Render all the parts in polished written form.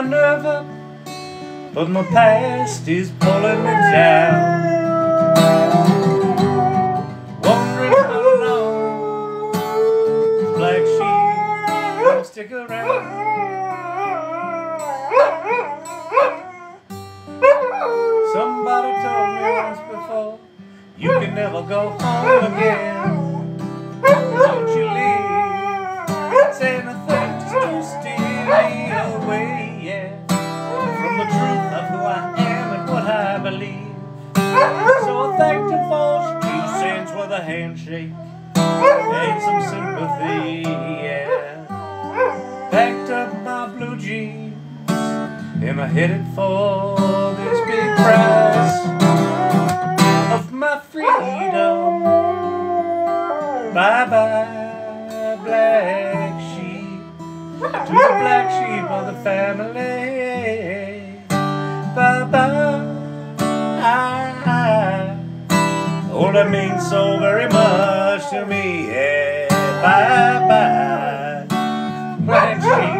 my nerve up, but my past is pulling me down. Wondering how long this black sheep will stick around. Somebody told me once before, you can never go home again. Don't you leave, it's anything just to steal me away, yeah, from the truth of who I am and what I believe. So I thanked him for 2 cents with a handshake and some sympathy, yeah. Packed up my blue jeans and I headed for this big prize of my freedom. Bye-bye, black sheep, to the black sheep of the family. Bye-bye, oh, that means so very much to me, yeah. Bye-bye, black sheep,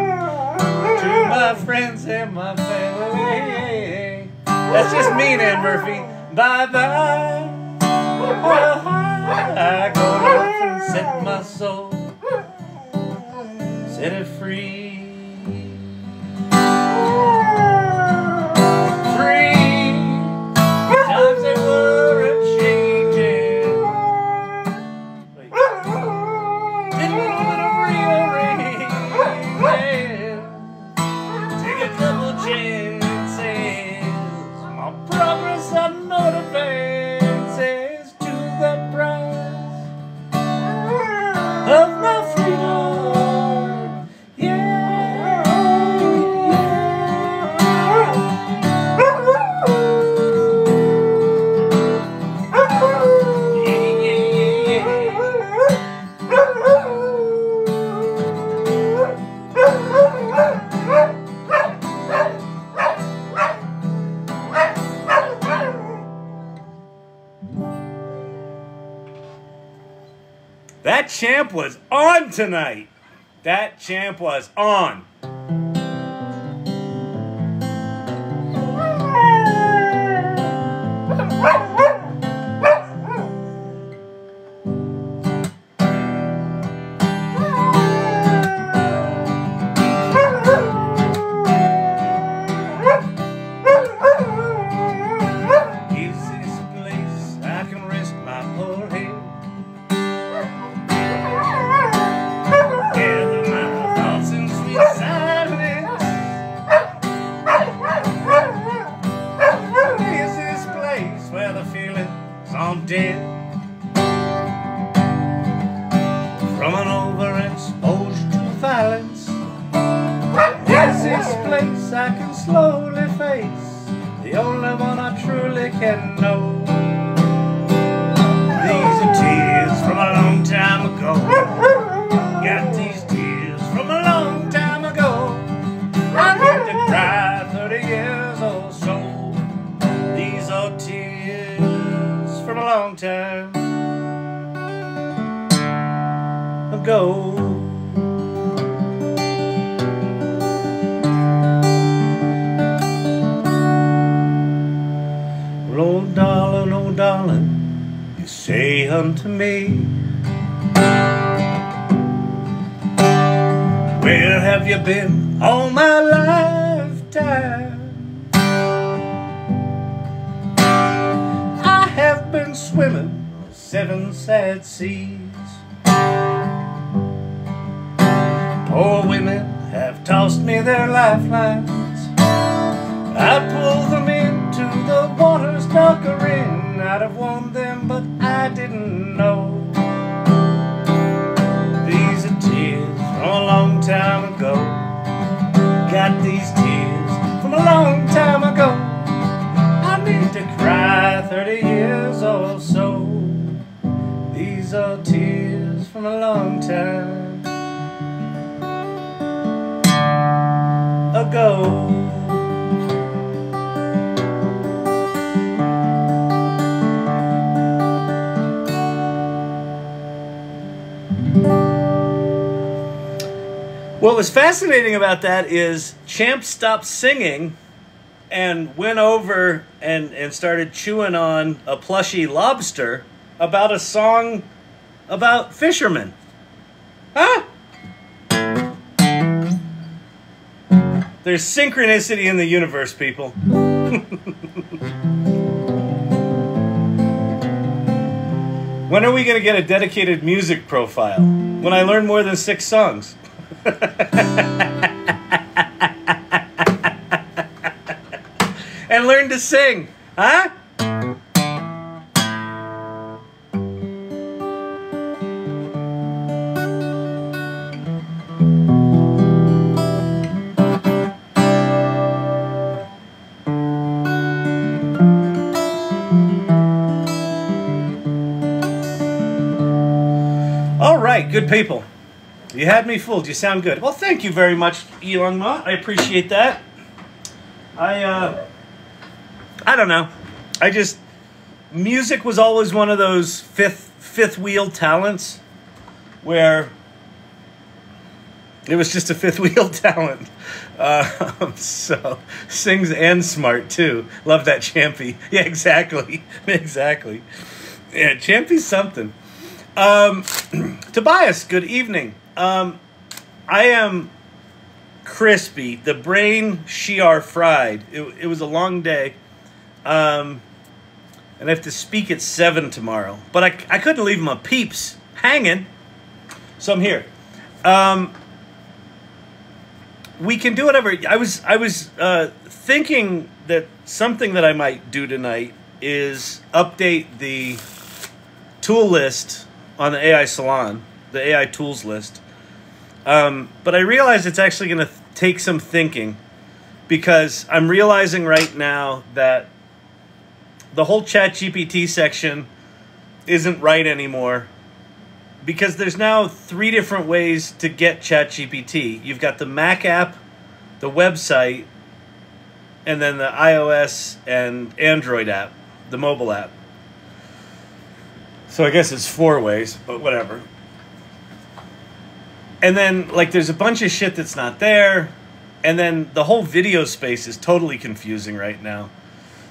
to my friends and my family. That's just me, Nan Murphy. Bye-bye, I go off and set my soul, set it free. Free, times they were a-changing. Did a little bit of rearranging, take a couple chances, my progress I know advances to the price of my freedom, yeah, That champ was on tonight. That champ was on. Is this a place I can rest my poor head? I'm dead from an overexposure to violence. Is this place I can slowly face, the only one I truly can know? These are tears from a long time ago. Got these tears from a long time ago. I need to cry 30 years or so. These are tears from a long time ago. Well, oh darling, you say unto me, where have you been all my lifetime? I have been swimming 7 sad seas. Poor women have tossed me their lifelines. I pulled them into the water's darker ring. I'd have warned them, but I didn't know. These are tears from a long time ago. Got these tears from a long time ago. I need to cry 30 years or so. These are tears from a long time ago. what was fascinating about that is Champ stopped singing and went over and started chewing on a plushy lobster about a song about fishermen. Huh? There's synchronicity in the universe, people. When are we going to get a dedicated music profile? When I learn more than 6 songs. And learn to sing, huh? All right, good people. You had me fooled. You sound good. Well, thank you very much, Elon Ma. I appreciate that. I don't know. Music was always one of those fifth wheel talents where it was just a fifth wheel talent. So sings and smart too. Love that Champy. Yeah, exactly. Exactly. Yeah, Champy's something. Tobias, good evening. I am crispy. The brain shiar fried. It was a long day. And I have to speak at 7 tomorrow. But I couldn't leave my peeps hanging. So I'm here. We can do whatever. I was thinking that something that I might do tonight is update the tool list on the AI Salon, the AI tools list. But I realize it's actually going to take some thinking, because I'm realizing right now that the whole ChatGPT section isn't right anymore, because there's now 3 different ways to get ChatGPT. You've got the Mac app, the website, and then the iOS and Android app, the mobile app. So I guess it's 4 ways, but whatever. And then, like, there's a bunch of shit that's not there. And then the whole video space is totally confusing right now.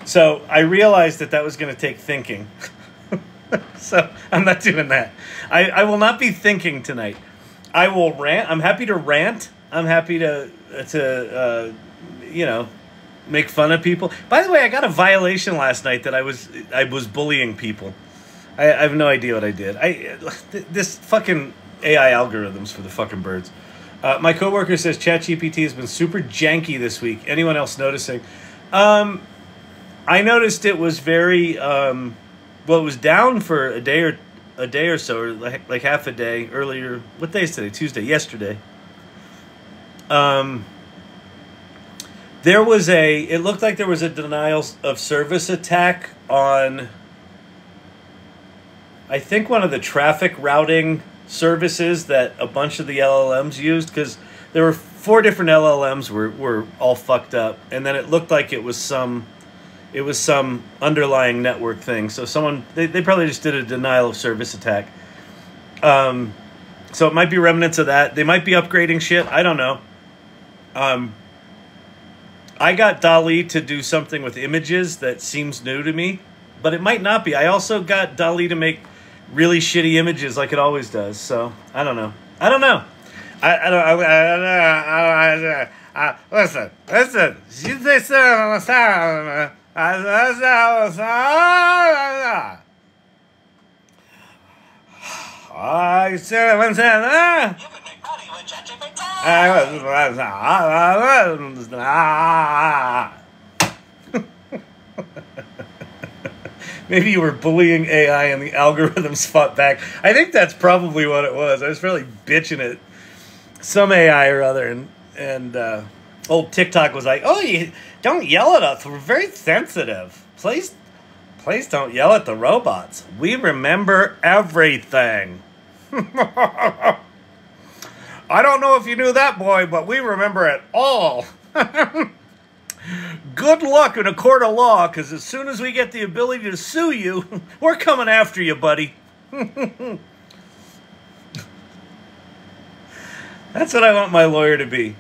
So I realized that was going to take thinking. So I'm not doing that. I will not be thinking tonight. I will rant. I'm happy to rant. I'm happy to you know, make fun of people. By the way, I got a violation last night that I was bullying people. I have no idea what I did. This fucking AI algorithms for the fucking birds. My coworker says ChatGPT has been super janky this week. Anyone else noticing? I noticed it was very well, it was down for a day or so, or like half a day earlier. What day is today? Tuesday. Yesterday. It looked like there was a denial of service attack on, I think, one of the traffic routing services that a bunch of the LLMs used, because there were 4 different LLMs were all fucked up, and then it looked like it was some underlying network thing. So they probably just did a denial of service attack. So it might be remnants of that. They might be upgrading shit. I don't know. I got DALL-E to do something with images that seems new to me, but it might not be. I also got DALL-E to make really shitty images like it always does. So I don't know. I don't know. Listen. I said, maybe you were bullying AI and the algorithms fought back. I think that's probably what it was. I was really bitching at some AI or other, and old TikTok was like, "Oh, you don't yell at us. We're very sensitive. Please don't yell at the robots. We remember everything." I don't know if you knew that, boy, but we remember it all. Good luck in a court of law, because as soon as we get the ability to sue you, we're coming after you, buddy. That's what I want my lawyer to be.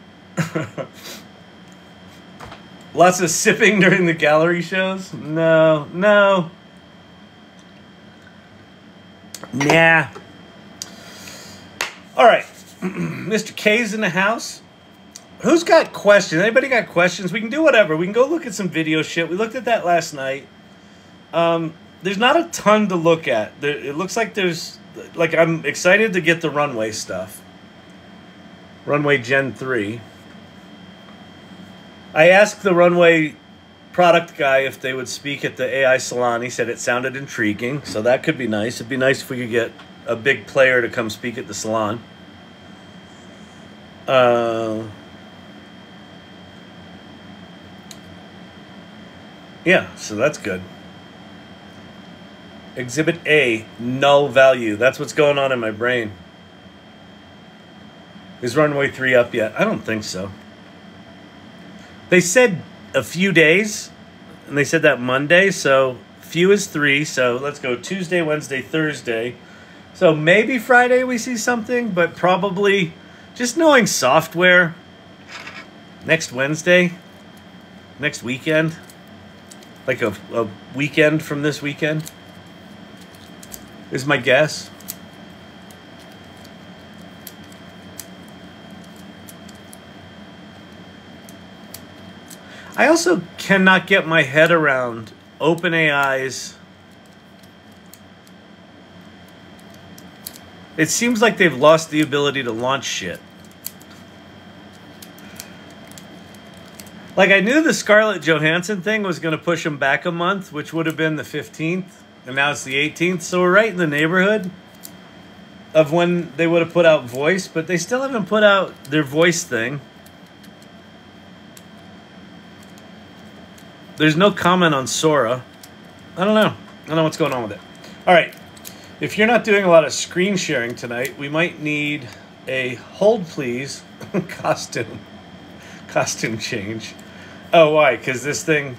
Lots of sipping during the gallery shows? No. Nah. All right. Mr. K's in the house. Who's got questions? Anybody got questions? We can do whatever. We can go look at some video shit. We looked at that last night. There's not a ton to look at. It looks like there's... Like, I'm excited to get the runway stuff. Runway Gen 3. I asked the runway product guy if they would speak at the AI Salon. He said it sounded intriguing, so that could be nice. It'd be nice if we could get a big player to come speak at the salon. Yeah, so that's good. Exhibit A, null value. That's what's going on in my brain. Is runway 3 up yet? I don't think so. They said a few days, and they said that Monday, so few is 3, so let's go Tuesday, Wednesday, Thursday. So maybe Friday we see something, but probably, just knowing software, next Wednesday, next weekend, like a weekend from this weekend, is my guess. I also cannot get my head around OpenAI's... It seems like they've lost the ability to launch shit. Like, I knew the Scarlett Johansson thing was going to push them back a month, which would have been the 15th, and now it's the 18th, so we're right in the neighborhood of when they would have put out voice, but they still haven't put out their voice thing. There's no comment on Sora. I don't know. I don't know what's going on with it. All right. If you're not doing a lot of screen sharing tonight, we might need a hold please costume change. Oh, why? Because this thing...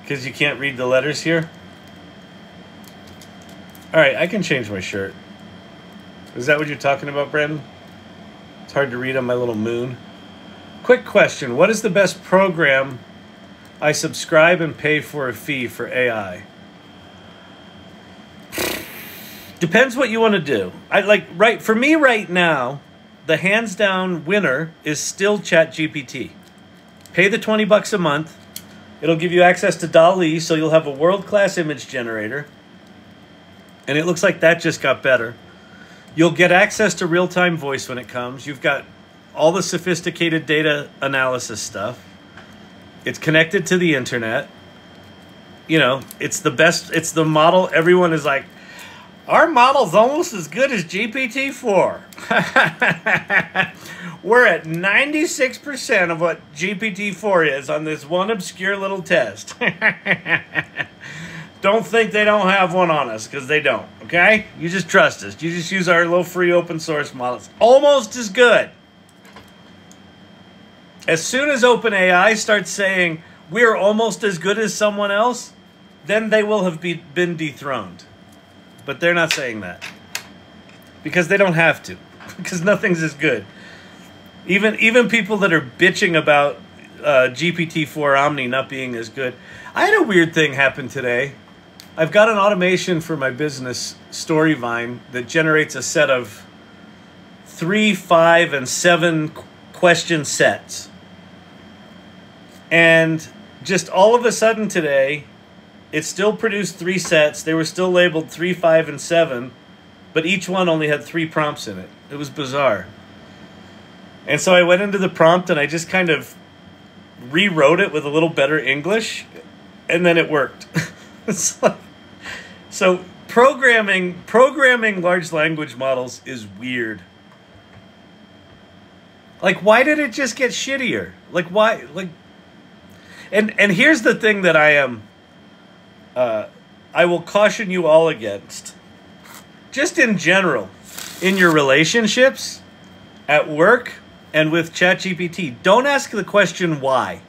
Because you can't read the letters here? All right, I can change my shirt. Is that what you're talking about, Brandon? It's hard to read on my little moon. Quick question. What is the best program I subscribe and pay for a fee for AI? Depends what you want to do. For me right now, the hands down winner is still ChatGPT. Pay the $20 a month. It'll give you access to DALL-E, so you'll have a world-class image generator. And it looks like that just got better. You'll get access to real-time voice when it comes. You've got all the sophisticated data analysis stuff. It's connected to the internet. You know, it's the best. It's the model. Everyone is like, our model's almost as good as GPT-4. We're at 96% of what GPT-4 is on this one obscure little test. Don't think they don't have one on us, because they don't, okay? You just trust us. You just use our little free open source model. It's almost as good. As soon as OpenAI starts saying, we're almost as good as someone else, then they will have been dethroned. But they're not saying that. Because they don't have to. Because nothing's as good. Even people that are bitching about GPT-4 Omni not being as good. I had a weird thing happen today. I've got an automation for my business, Storyvine, that generates a set of 3, 5, and 7 question sets. And just all of a sudden today, it still produced 3 sets. They were still labeled 3, 5, and 7, but each one only had 3 prompts in it. It was bizarre. And so I went into the prompt and I just kind of rewrote it with a little better English, and then it worked. It's like, so programming large language models is weird. Like, why did it just get shittier? Like, why? Like, and here's the thing that I will caution you all against. Just in general, in your relationships, at work, and with ChatGPT, don't ask the question why.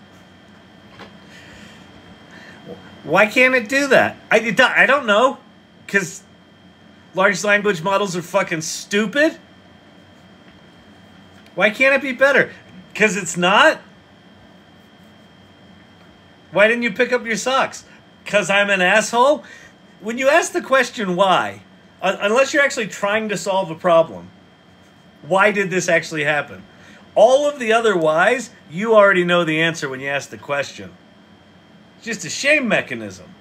Why can't it do that? I don't know. Because large language models are fucking stupid? Why can't it be better? Because it's not? Why didn't you pick up your socks? Because I'm an asshole? When you ask the question why, unless you're actually trying to solve a problem, why did this actually happen? All of the other whys, you already know the answer when you ask the question. It's just a shame mechanism.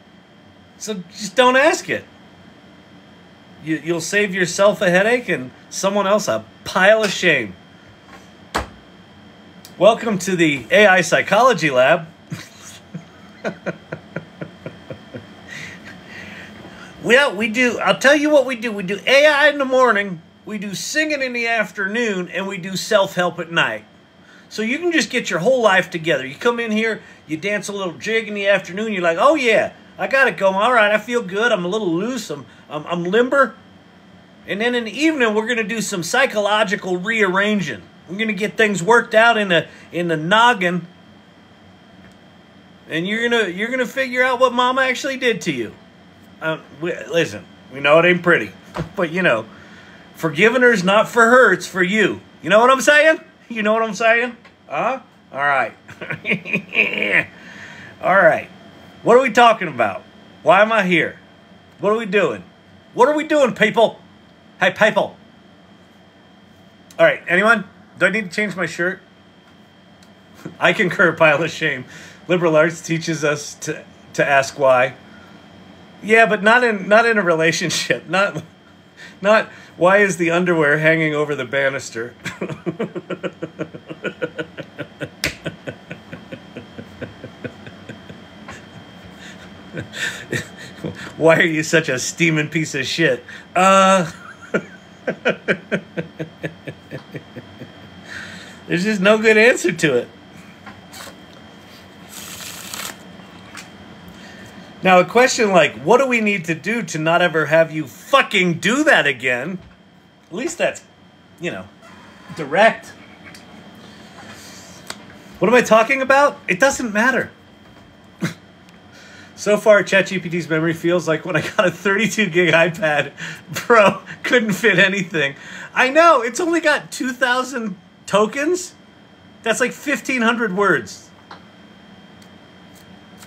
So just don't ask it. You'll save yourself a headache and someone else a pile of shame. Welcome to the AI Psychology Lab. Well, we do, I'll tell you what we do. We do AI in the morning, we do singing in the afternoon, and we do self-help at night. So you can just get your whole life together. You come in here, you dance a little jig in the afternoon, you're like, oh yeah, I got it going. All right, I feel good. I'm a little loose. I'm limber. And then in the evening, we're going to do some psychological rearranging. We're going to get things worked out in the noggin. And you're gonna figure out what Mama actually did to you. Listen, we know it ain't pretty, but you know, forgiving her's not for her, it's for you. You know what I'm saying? You know what I'm saying? Huh? All right. All right. What are we talking about? Why am I here? What are we doing? What are we doing, people? Hey, people. All right, anyone? Do I need to change my shirt? I concur, pile of shame. Liberal arts teaches us to ask why. Yeah, but not in a relationship. Not why is the underwear hanging over the banister? Why are you such a steaming piece of shit? There's just no good answer to it. Now, a question like, what do we need to do to not ever have you fucking do that again? At least that's, you know, direct. What am I talking about? It doesn't matter. So far, ChatGPT's memory feels like when I got a 32 gig iPad Pro, couldn't fit anything. I know, it's only got 2,000 tokens. That's like 1,500 words.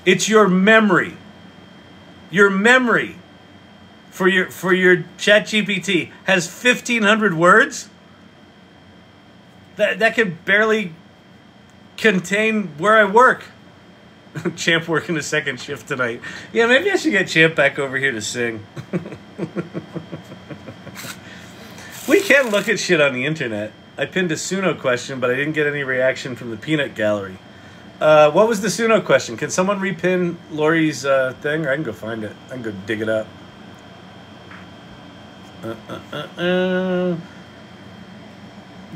It's your memory. Your memory for your ChatGPT has 1,500 words. That could barely contain where I work. Champ working a second shift tonight. Yeah, maybe I should get Champ back over here to sing. We can look at shit on the internet. I pinned a Suno question, but I didn't get any reaction from the peanut gallery. What was the Suno question? Can someone repin Lori's thing? Or I can go find it. I can go dig it up.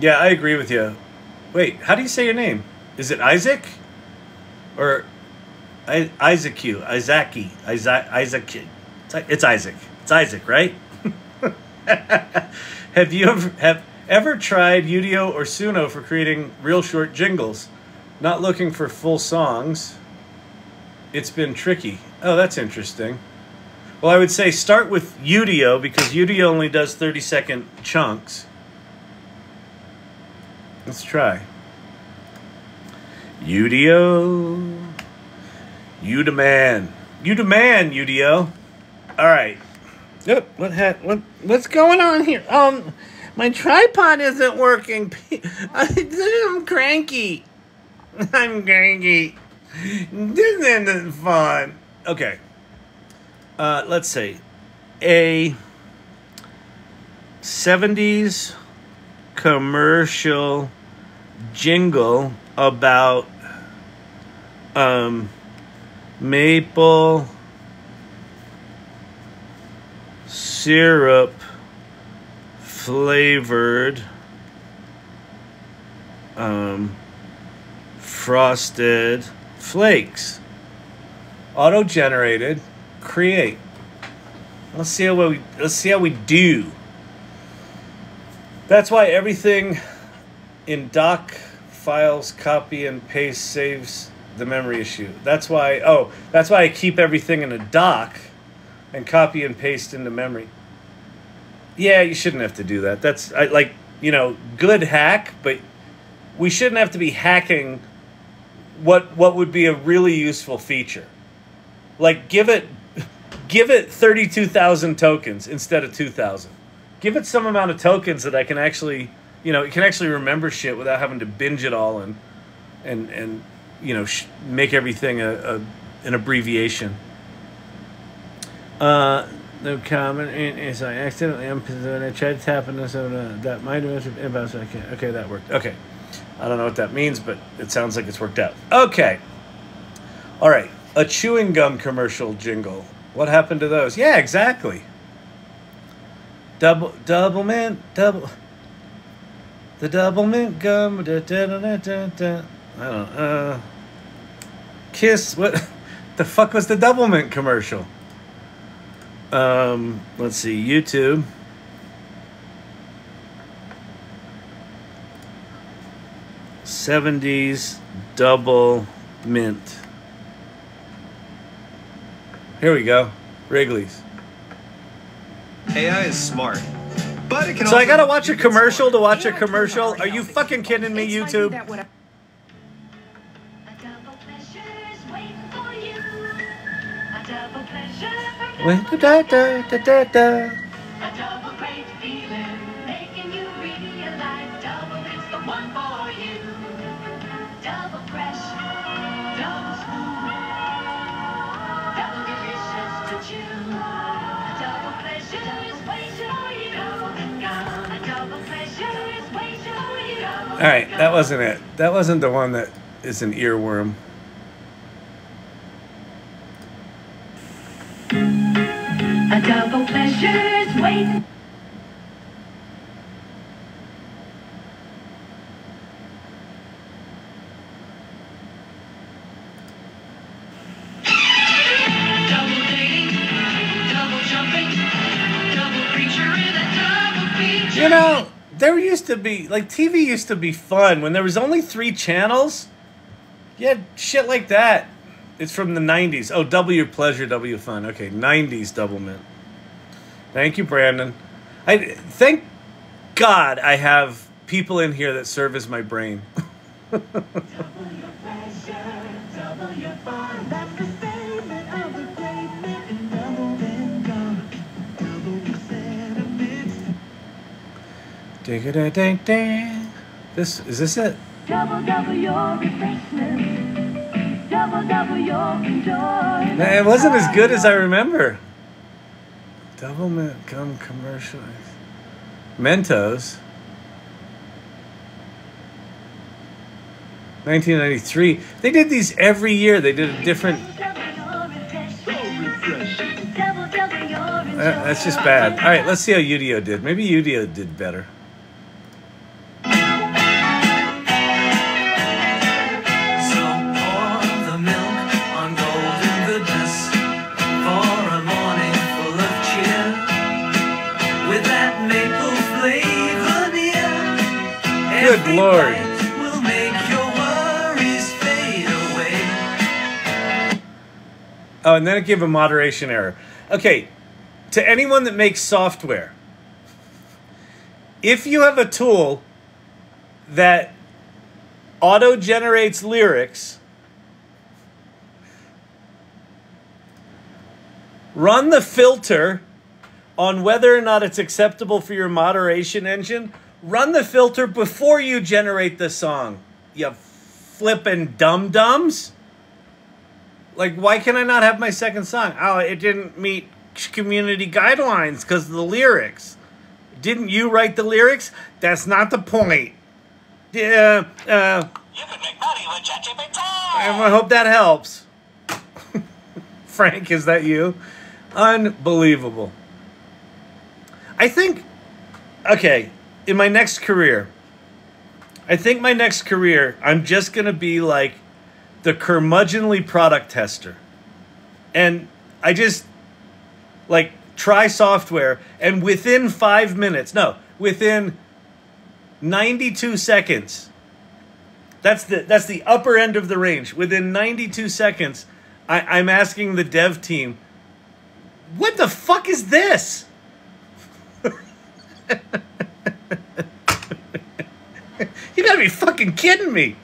Yeah, I agree with you. Wait, how do you say your name? Is it Isaac? Or Isaacu? Isaaci? Isaac? It's Isaac. It's Isaac, right? Have you ever tried Yudo or Suno for creating real short jingles? Not looking for full songs. It's been tricky. Oh, that's interesting. Well, I would say start with Yudo because Yudo only does 30-second chunks. Let's try. Yudo. You the man. You the man, Yudo. All right. Yep. What's going on here? My tripod isn't working. I'm cranky. I'm cranky. This isn't fun. Okay. Let's see. A 70s commercial jingle about maple syrup flavored frosted flakes. Auto-generated. Create. Let's see how we do. That's why everything in doc files copy and paste saves the memory issue. That's why I keep everything in a doc and copy and paste into memory. Yeah, you shouldn't have to do that. That's good hack, but we shouldn't have to be hacking what would be a really useful feature. Like, give it 32,000 tokens instead of 2,000. Give it some amount of tokens that I can actually, it can actually remember shit without having to binge it all and make everything an abbreviation. No comment is I accidentally when I tried tapping this that might have been about. Okay, that worked. Okay, I don't know what that means, but it sounds like it's worked out. Okay, all right. A chewing gum commercial jingle. What happened to those? Yeah, exactly. Double mint, the double mint gum. Da, da, da, da, da, da. I don't know. Kiss. What the fuck was the double mint commercial? Let's see. YouTube. '70s double mint. Here we go. Wrigley's. AI is smart, but it can. So I gotta watch a commercial to watch a commercial? Are you fucking kidding me, YouTube? Da, da, da, da, da. A double great feeling, making you realize double is the one for you. Double fresh, double smooth, double delicious to chew. A double pleasure is way sure you go. A double pleasure is way sure you go. All right, that wasn't it. That wasn't the one that is an earworm. A double pleasure's waiting. Double dating, double jumping, double creature in a double feature. You know, there used to be, like, TV used to be fun. When there was only 3 channels, you had shit like that. It's from the 90s. Oh, W pleasure, W fun. Okay, 90s double mint. Thank you, Brandon. Thank God I have people in here that serve as my brain. Double your pleasure, double your fun. That's the statement of the great mint and double income. Double your sentiments. Ding-a-ding-ding-ding. Is this it? Double your refreshment. Double your enjoyment. It wasn't as good as I remember. Double mint gum commercial. Mentos. 1993. They did these every year. They did a different. That's just bad. All right, let's see how Yudo did. Maybe Yudo did better. Good Lord. Will make your worries fade away. Oh, and then it gave a moderation error. Okay, to anyone that makes software, if you have a tool that auto-generates lyrics, run the filter on whether or not it's acceptable for your moderation engine. Run the filter before you generate the song, you flippin' dum-dums. Like, why can I not have my second song? Oh, it didn't meet community guidelines because of the lyrics. Didn't you write the lyrics? That's not the point. You can make money with ChatGPT. I hope that helps. Frank, is that you? Unbelievable. I think, okay, in my next career, I'm just going to be like the curmudgeonly product tester. And I just, like, try software, and within 92 seconds, that's the upper end of the range. Within 92 seconds, I'm asking the dev team, what the fuck is this? You gotta be fucking kidding me.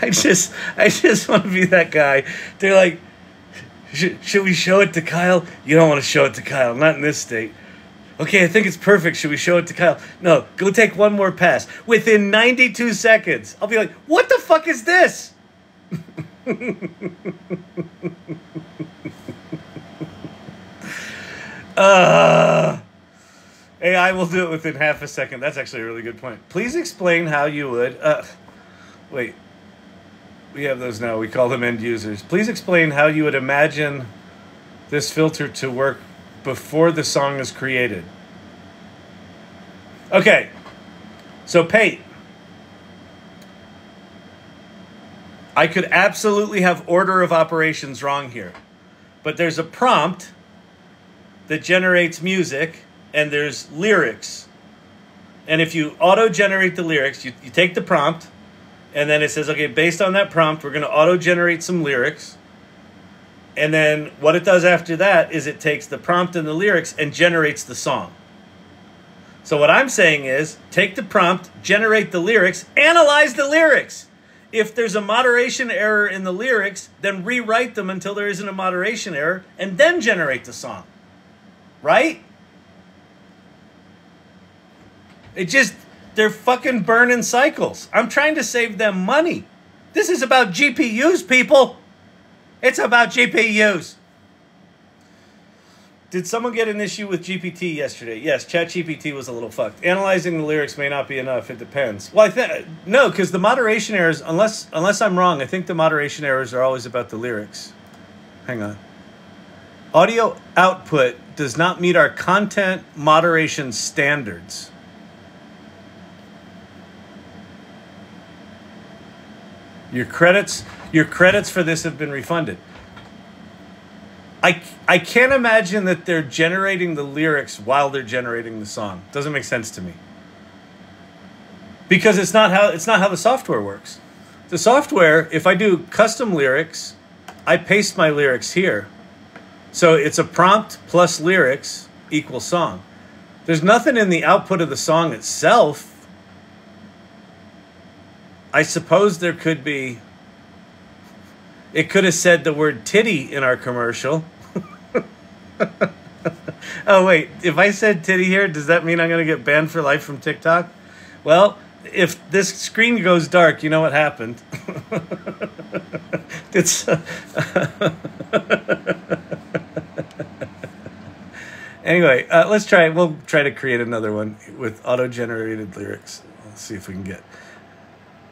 I just want to be that guy. They're like, should we show it to Kyle? You don't want to show it to Kyle, not in this state. Okay, I think it's perfect. Should we show it to Kyle? No, go take one more pass. Within 92 seconds, I'll be like, what the fuck is this? AI will do it within half a second. That's actually a really good point. Please explain how you would... wait. We have those now. We call them end users. Please explain how you would imagine this filter to work before the song is created. Okay. So, Pate. I could absolutely have order of operations wrong here. But there's a prompt that generates music, and there's lyrics. And if you auto-generate the lyrics, you take the prompt, and then it says, okay, based on that prompt, we're going to auto-generate some lyrics. And then what it does after that is it takes the prompt and the lyrics and generates the song. So what I'm saying is, take the prompt, generate the lyrics, analyze the lyrics. If there's a moderation error in the lyrics, then rewrite them until there isn't a moderation error, and then generate the song. Right? They're fucking burning cycles. I'm trying to save them money. This is about GPUs, people. It's about GPUs. Did someone get an issue with GPT yesterday? Yes, ChatGPT was a little fucked. Analyzing the lyrics may not be enough. It depends. Well, no, because the moderation errors, unless I'm wrong, I think the moderation errors are always about the lyrics. Hang on. Audio output does not meet our content moderation standards. Your credits for this have been refunded. I can't imagine that they're generating the lyrics while they're generating the song. Doesn't make sense to me. Because it's not how the software works. The software, if I do custom lyrics, I paste my lyrics here. So it's a prompt plus lyrics equals song. There's nothing in the output of the song itself. I suppose there could be... It could have said the word titty in our commercial. Oh, wait. If I said titty here, does that mean I'm going to get banned for life from TikTok? Well, if this screen goes dark, you know what happened. It's... Anyway, let's try it. We'll try to create another one with auto-generated lyrics. Let's see if we can get...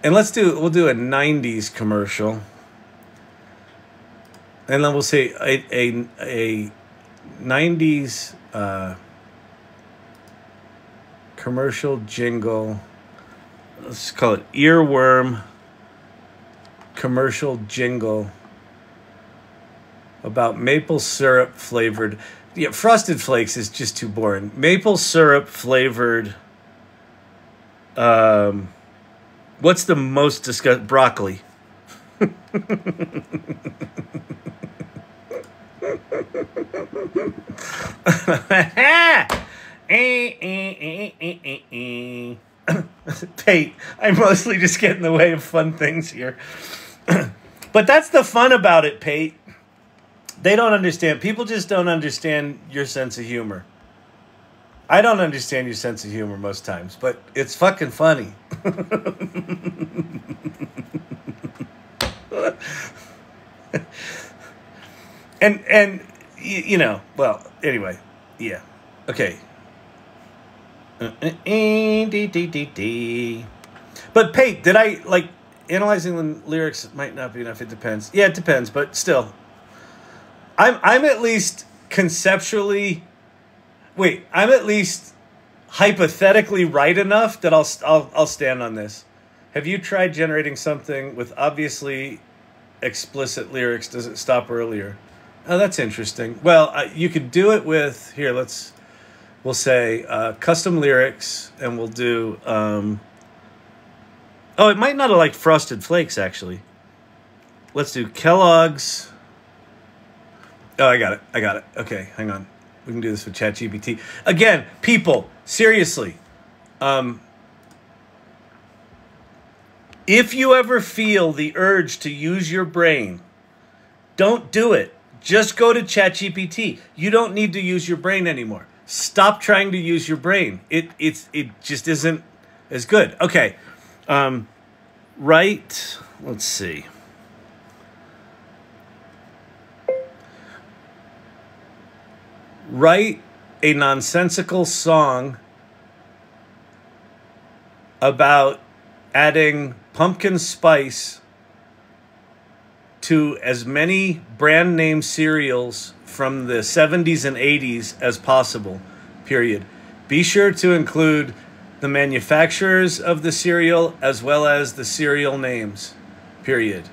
And we'll do a 90s commercial. And then we'll say a 90s commercial jingle. Let's call it earworm commercial jingle about maple syrup flavored. Yeah, Frosted Flakes is just too boring. Maple syrup flavored. What's the most discussed? Broccoli. Pate, I mostly just get in the way of fun things here. But that's the fun about it, Pate. They don't understand. People just don't understand your sense of humor. I don't understand your sense of humor most times, but it's fucking funny. and you know, well, anyway, yeah. Okay. But Pate, did I, like, analyzing the lyrics might not be enough. It depends. Yeah, it depends, but still. I'm at least conceptually... Wait, I'm at least hypothetically right enough that I'll stand on this. Have you tried generating something with obviously explicit lyrics? Does it stop earlier? Oh, that's interesting. Well, you could do it with... Here, we'll say custom lyrics, and we'll do... oh, it might not have liked Frosted Flakes, actually. Let's do Kellogg's Oh, I got it. Okay, hang on. We can do this with ChatGPT. Again, people, seriously. If you ever feel the urge to use your brain, don't do it. Just go to ChatGPT. You don't need to use your brain anymore. Stop trying to use your brain. It just isn't as good. Okay. Let's see. Write a nonsensical song about adding pumpkin spice to as many brand name cereals from the 70s and 80s as possible, period. Be sure to include the manufacturers of the cereal as well as the cereal names, period.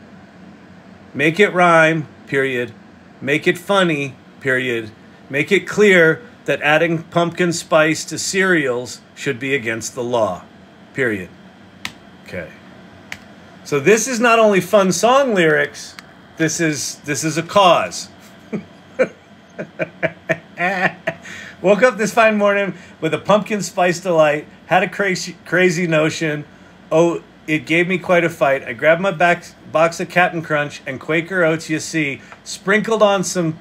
Make it rhyme, period. Make it funny, period. Make it clear that adding pumpkin spice to cereals should be against the law, period. Okay. So this is not only fun song lyrics, this is a cause. Woke up this fine morning with a pumpkin spice delight, had a crazy notion. Oh, it gave me quite a fight. I grabbed my box of Captain Crunch and Quaker Oats, you see, sprinkled on some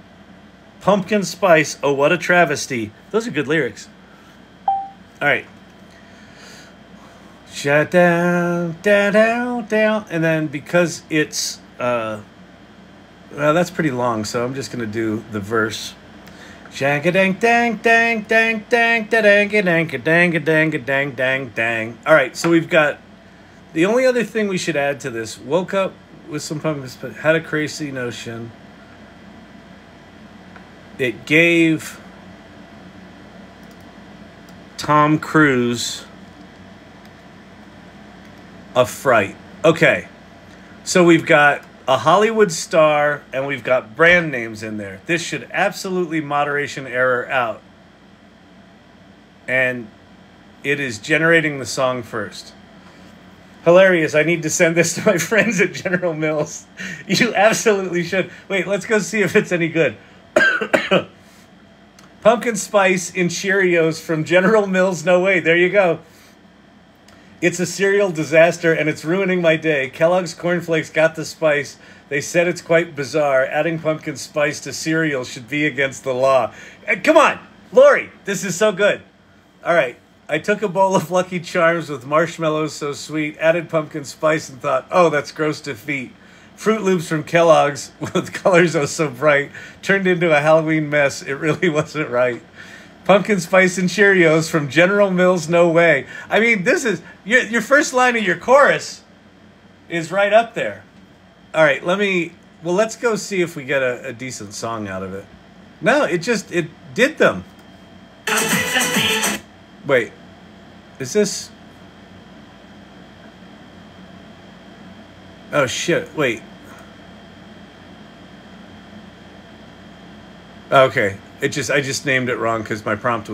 pumpkin spice. Oh, what a travesty. Those are good lyrics. All right. Shut down, down. And then because it's, well, that's pretty long, so I'm just going to do the verse. Shanka-dang-dang-dang-dang-dang-dang-dang-dang-dang-dang. All right, so we've got, the only other thing we should add to this, woke up with some pumpkin spice, had a crazy notion. It gave Tom Cruise a fright. Okay, so we've got a Hollywood star and we've got brand names in there. This should absolutely moderation error out. And it is generating the song first. Hilarious. I need to send this to my friends at General Mills. You absolutely should. Wait, let's go see if it's any good. Pumpkin spice in Cheerios from General Mills. No way. There you go. It's a cereal disaster and it's ruining my day. Kellogg's Corn Flakes got the spice. They said it's quite bizarre. Adding pumpkin spice to cereal should be against the law. Come on, Lori, this is so good. All right, I took a bowl of Lucky Charms with marshmallows so sweet, added pumpkin spice and thought, oh, that's gross to feet. Fruit Loops from Kellogg's with colors oh so bright turned into a Halloween mess. It really wasn't right. Pumpkin spice and Cheerios from General Mills, no way. I mean, this is, your first line of your chorus is right up there. All right, let's go see if we get a decent song out of it. No, it did them. Wait, is this? Oh shit, wait. Okay. I just named it wrong because my prompt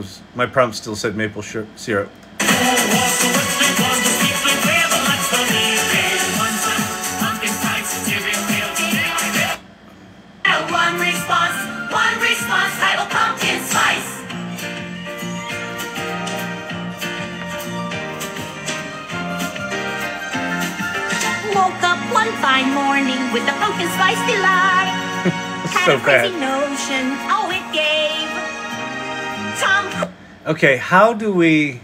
still said maple syrup. One response, title pumpkin spice. Woke up one fine morning with the pumpkin spice delight. Had So a crazy bad. notion, oh it gave Tom. Okay, how do we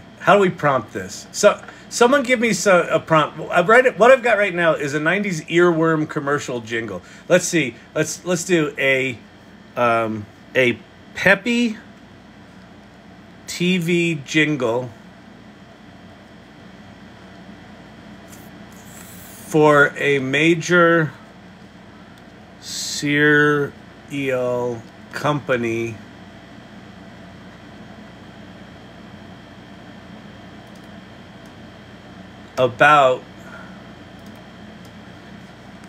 prompt this? So someone give me a prompt. What I've got right now is a 90s earworm commercial jingle. Let's see. Let's do a peppy TV jingle for a major cereal company about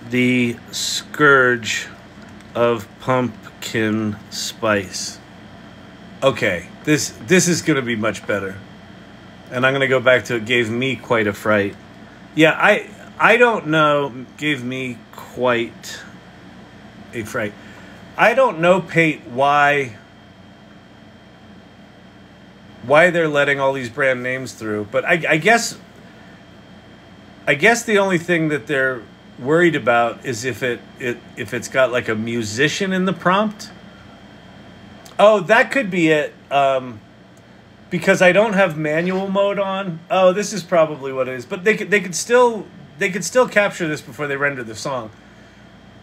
the scourge of pumpkin spice. Okay, this is going to be much better. And I'm going to go back to it gave me quite a fright. Yeah, I don't know, gave me quite a fright. I don't know, Pate, why they're letting all these brand names through, but I guess the only thing that they're worried about is if it's got like a musician in the prompt. Oh, that could be it. Because I don't have manual mode on. Oh, this is probably what it is. But they could still capture this before they render the song.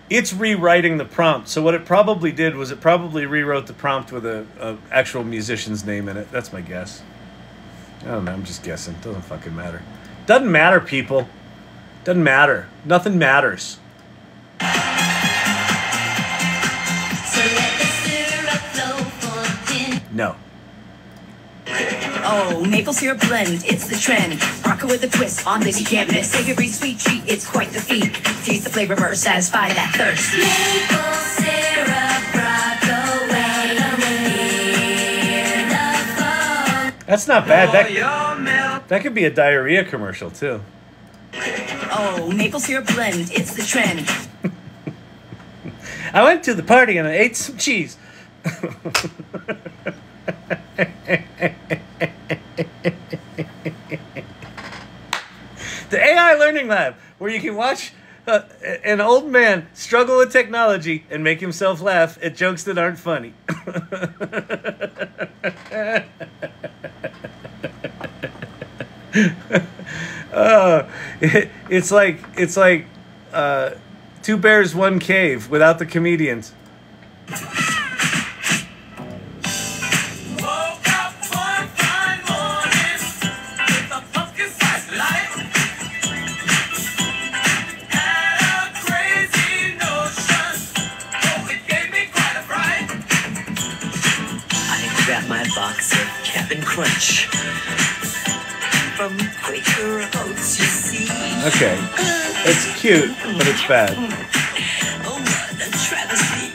It's rewriting the prompt. So what it probably did was it probably rewrote the prompt with a actual musician's name in it. That's my guess. I don't know. I'm just guessing. Doesn't fucking matter. Doesn't matter, people. Doesn't matter. Nothing matters. No. Oh, maple syrup blend, it's the trend. Rock it with a twist, on this you can't miss. Savory sweet treat, it's quite the feat. Taste the flavor first, satisfy that thirst. Maple syrup, rock away. That's not bad. That could be a diarrhea commercial too. Oh, maple syrup blend, it's the trend. I went to the party and I ate some cheese. The AI Learning Lab, where you can watch an old man struggle with technology and make himself laugh at jokes that aren't funny. It's like Two Bears, One Cave without the comedians. Crunch from Quaker Oats, you see. Okay, it's cute, but it's bad. Oh, what a travesty.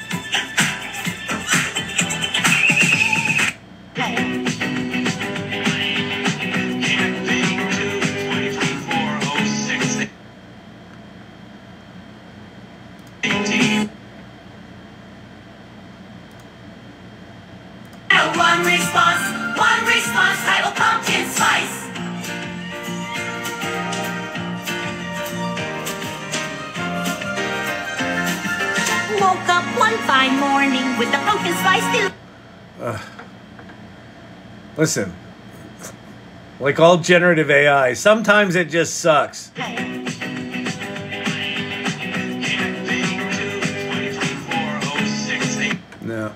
One response, title pumpkin spice. Woke up one fine morning with the pumpkin spice. Listen, like all generative AI, sometimes it just sucks. No.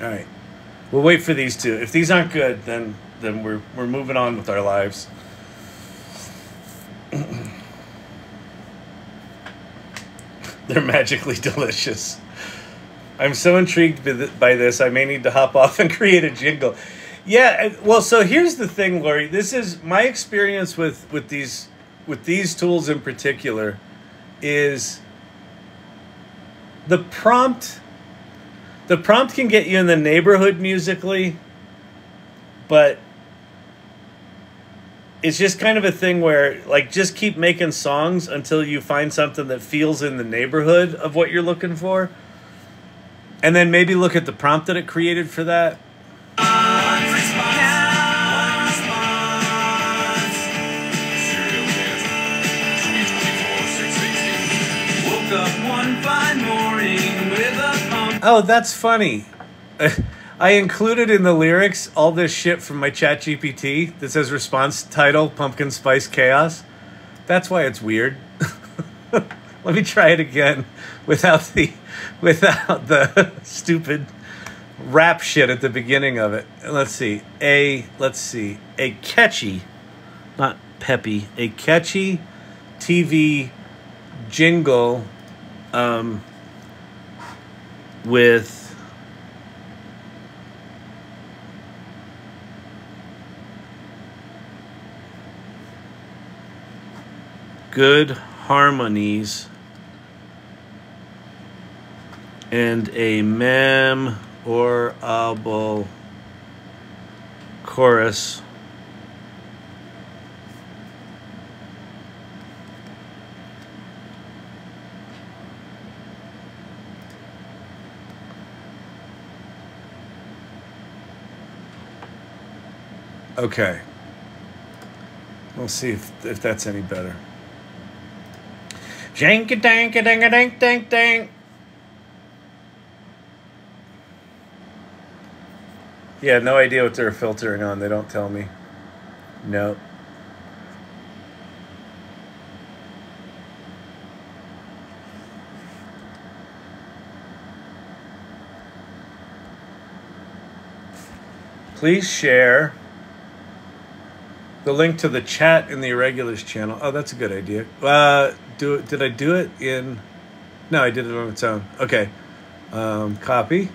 All right. We'll wait for these two. If these aren't good, then we're moving on with our lives. They're magically delicious. I'm so intrigued by this, I may need to hop off and create a jingle. Yeah, well, so here's the thing, Lori. This is my experience with these tools in particular is the prompt. The prompt can get you in the neighborhood musically, but it's just kind of a thing where, like, just keep making songs until you find something that feels in the neighborhood of what you're looking for. And then maybe look at the prompt that it created for that. Oh, that's funny. I included in the lyrics all this shit from my ChatGPT that says response title, Pumpkin Spice Chaos. That's why it's weird. Let me try it again without the stupid rap shit at the beginning of it. Let's see. A catchy, not peppy, a catchy TV jingle with good harmonies and a memorable chorus Okay. We'll see if that's any better. Janky danky dang a dang dang dang. Yeah, no idea what they're filtering on. They don't tell me. No. Please share the link to the chat in the Irregulars channel. Oh, that's a good idea. Did I do it in? No, I did it on its own. Okay. Copy.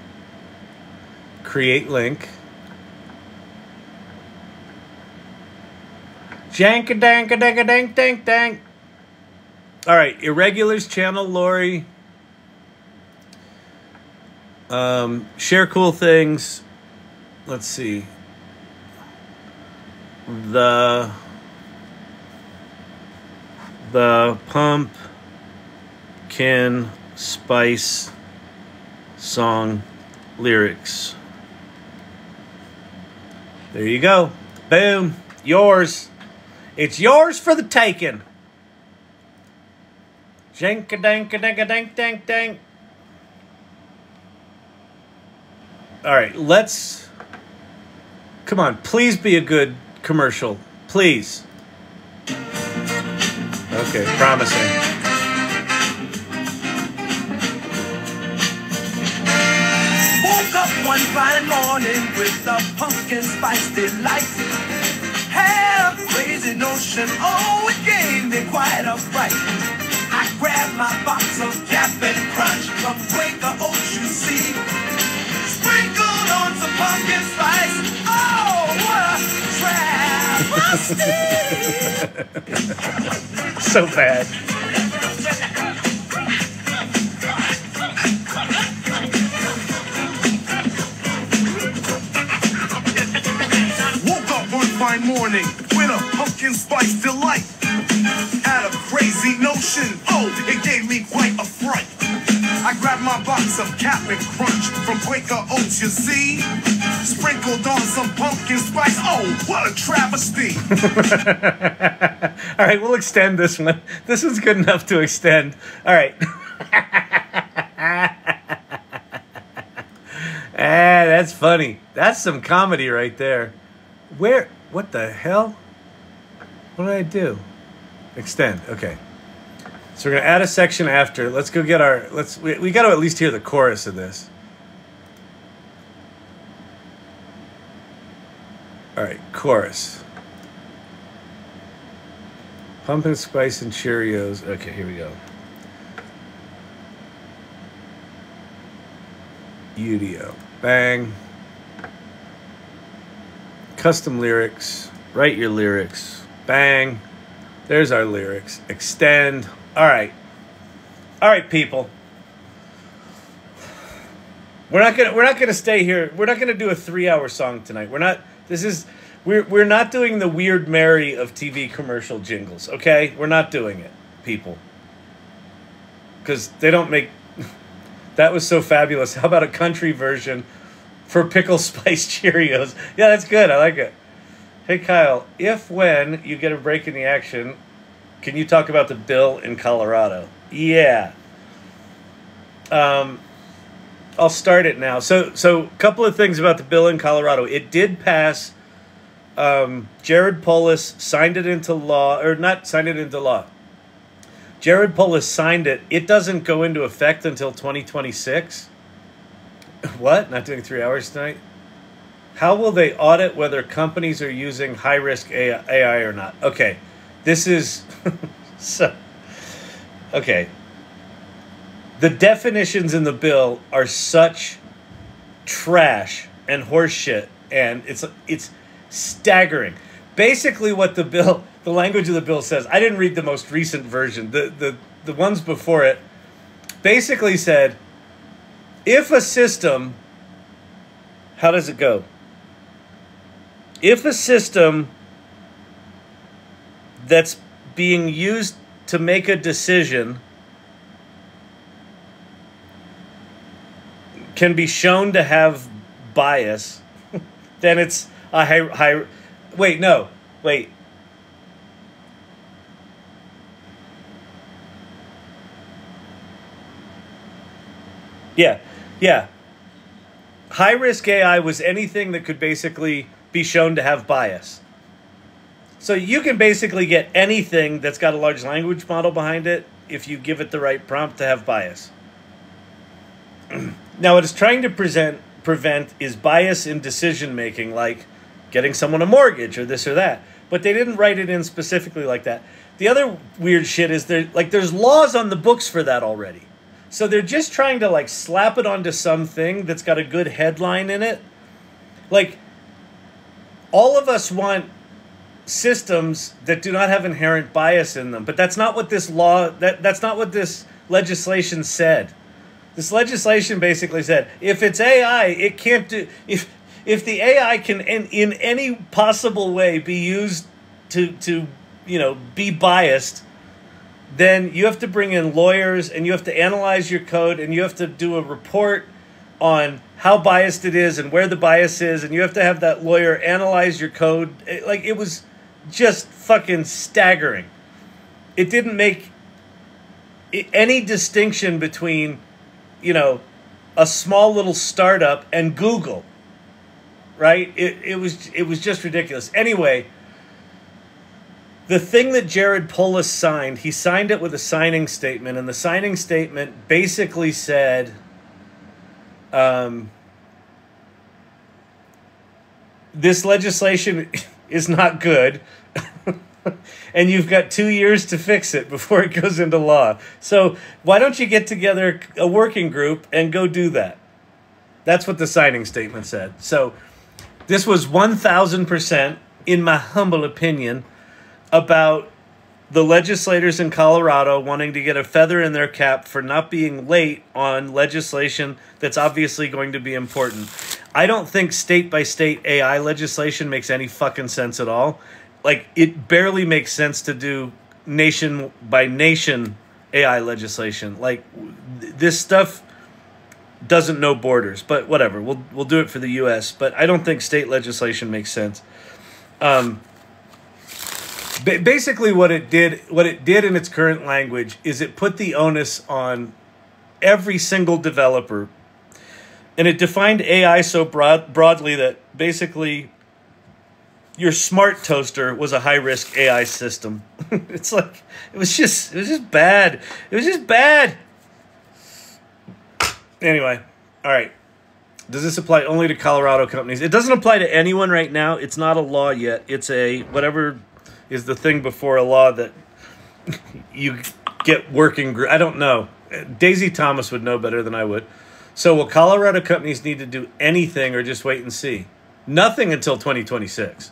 Create link. Janka-danka-danka-dank-dank-dank. All right, Irregulars channel, Lori. Share cool things. Let's see. The pumpkin spice song lyrics. There you go. Boom. Yours. It's yours for the taking. Janka-danka-danka-dank-dank-dank. All right, let's... Come on, please be a good commercial. Please. Okay, promising. Woke up one fine morning with a pumpkin spice delight. Had a crazy notion, oh, it gave me quite a fright. I grabbed my box of Cap'n Crunch from Quaker Oats, you see. Sprinkled on some pumpkin spice. Oh, what a travesty! So bad. Woke up one fine morning with a pumpkin spice delight. Had a crazy notion, oh, it gave me quite a fright. I grabbed my box of Cap'n Crunch from Quaker Oats, you see. Sprinkled on some pumpkin spice, oh, what a travesty. All right, we'll extend this one. This one's good enough to extend. All right. That's funny. That's some comedy right there. What the hell? What did I do? Extend, okay. So we're gonna add a section after. Let's go get our, we gotta at least hear the chorus of this. All right, chorus. Pumpkin spice and Cheerios. Okay, here we go. Yudo. Bang. Custom lyrics. Write your lyrics. Bang. There's our lyrics. Extend. All right. All right, people. We're not gonna stay here. We're not gonna do a 3-hour song tonight. We're not doing the Weird Mary of TV commercial jingles, okay? We're not doing it, people. Because they don't make... That was so fabulous. How about a country version for Pickle Spice Cheerios? Yeah, that's good. I like it. Hey, Kyle, when you get a break in the action, can you talk about the bill in Colorado? Yeah. I'll start it now. So a couple of things about the bill in Colorado. It did pass. Jared Polis signed it into law, or not signed it into law. Jared Polis signed it. It doesn't go into effect until 2026. What? Not doing 3 hours tonight? How will they audit whether companies are using high-risk AI or not? Okay, this is... so, okay. The definitions in the bill are such trash and horseshit, and it's staggering. Basically what the language of the bill says, I didn't read the most recent version. The ones before it basically said, if a system, how does it go? If a system that's being used to make a decision can be shown to have bias, then it's a Wait, no. Wait. Yeah. Yeah. High-risk AI was anything that could basically be shown to have bias. So you can basically get anything that's got a large language model behind it if you give it the right prompt to have bias. Now, what it's trying to prevent is bias in decision-making, like getting someone a mortgage or this or that. But they didn't write it in specifically like that. The other weird shit is there's laws on the books for that already. So they're just trying to like slap it onto something that's got a good headline in it. Like, all of us want systems that do not have inherent bias in them, but that's not what this law, that's not what this legislation said. This legislation basically said, if it's AI, it can't do, if the AI can in any possible way be used to be biased, then you have to bring in lawyers and you have to analyze your code and you have to do a report on how biased it is and where the bias is, and you have to have that lawyer analyze your code. It was just fucking staggering. It didn't make any distinction between, a small little startup and Google, right? It was just ridiculous. Anyway, the thing that Jared Polis signed, he signed it with a signing statement, and the signing statement basically said, this legislation is not good, and you've got 2 years to fix it before it goes into law. So why don't you get together a working group and go do that? That's what the signing statement said. So this was 1,000%, in my humble opinion, about the legislators in Colorado wanting to get a feather in their cap for not being late on legislation that's obviously going to be important. I don't think state-by-state AI legislation makes any fucking sense at all. Like, it barely makes sense to do nation-by-nation AI legislation. Like, this stuff doesn't know borders, but whatever. We'll do it for the U.S., but I don't think state legislation makes sense. Basically, what it did in its current language is it put the onus on every single developer, and it defined AI so broadly that basically your smart toaster was a high-risk AI system. It's like it was just bad. It was just bad. Anyway, all right. Does this apply only to Colorado companies? It doesn't apply to anyone right now. It's not a law yet. It's a whatever is the thing before a law that you get working group. I don't know. Daisy Thomas would know better than I would. So will Colorado companies need to do anything or just wait and see? Nothing until 2026.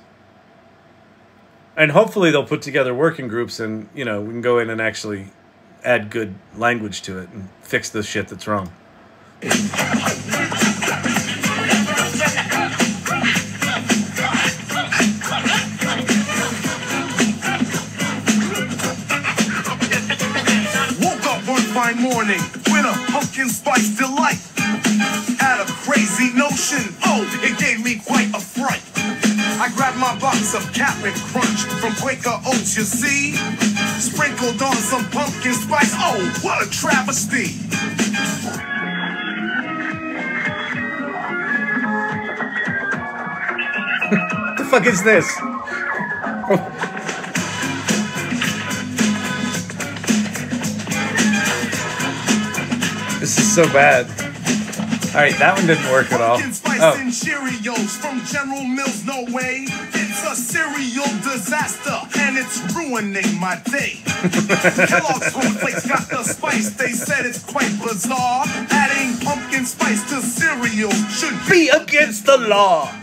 And hopefully they'll put together working groups and, we can go in and actually add good language to it and fix the shit that's wrong. Fine morning with a pumpkin spice delight. Had a crazy notion, it gave me quite a fright. I grabbed my box of Cap'n Crunch from Quaker Oats, you see. Sprinkled on some pumpkin spice, what a travesty. The fuck is this? This is so bad. All right, that one didn't work at all. And Cheerios from General Mills, no way. It's a cereal disaster, and it's ruining my day. Kellogg's cornflakes got the spice. They said it's quite bizarre. Adding pumpkin spice to cereal should be against the law.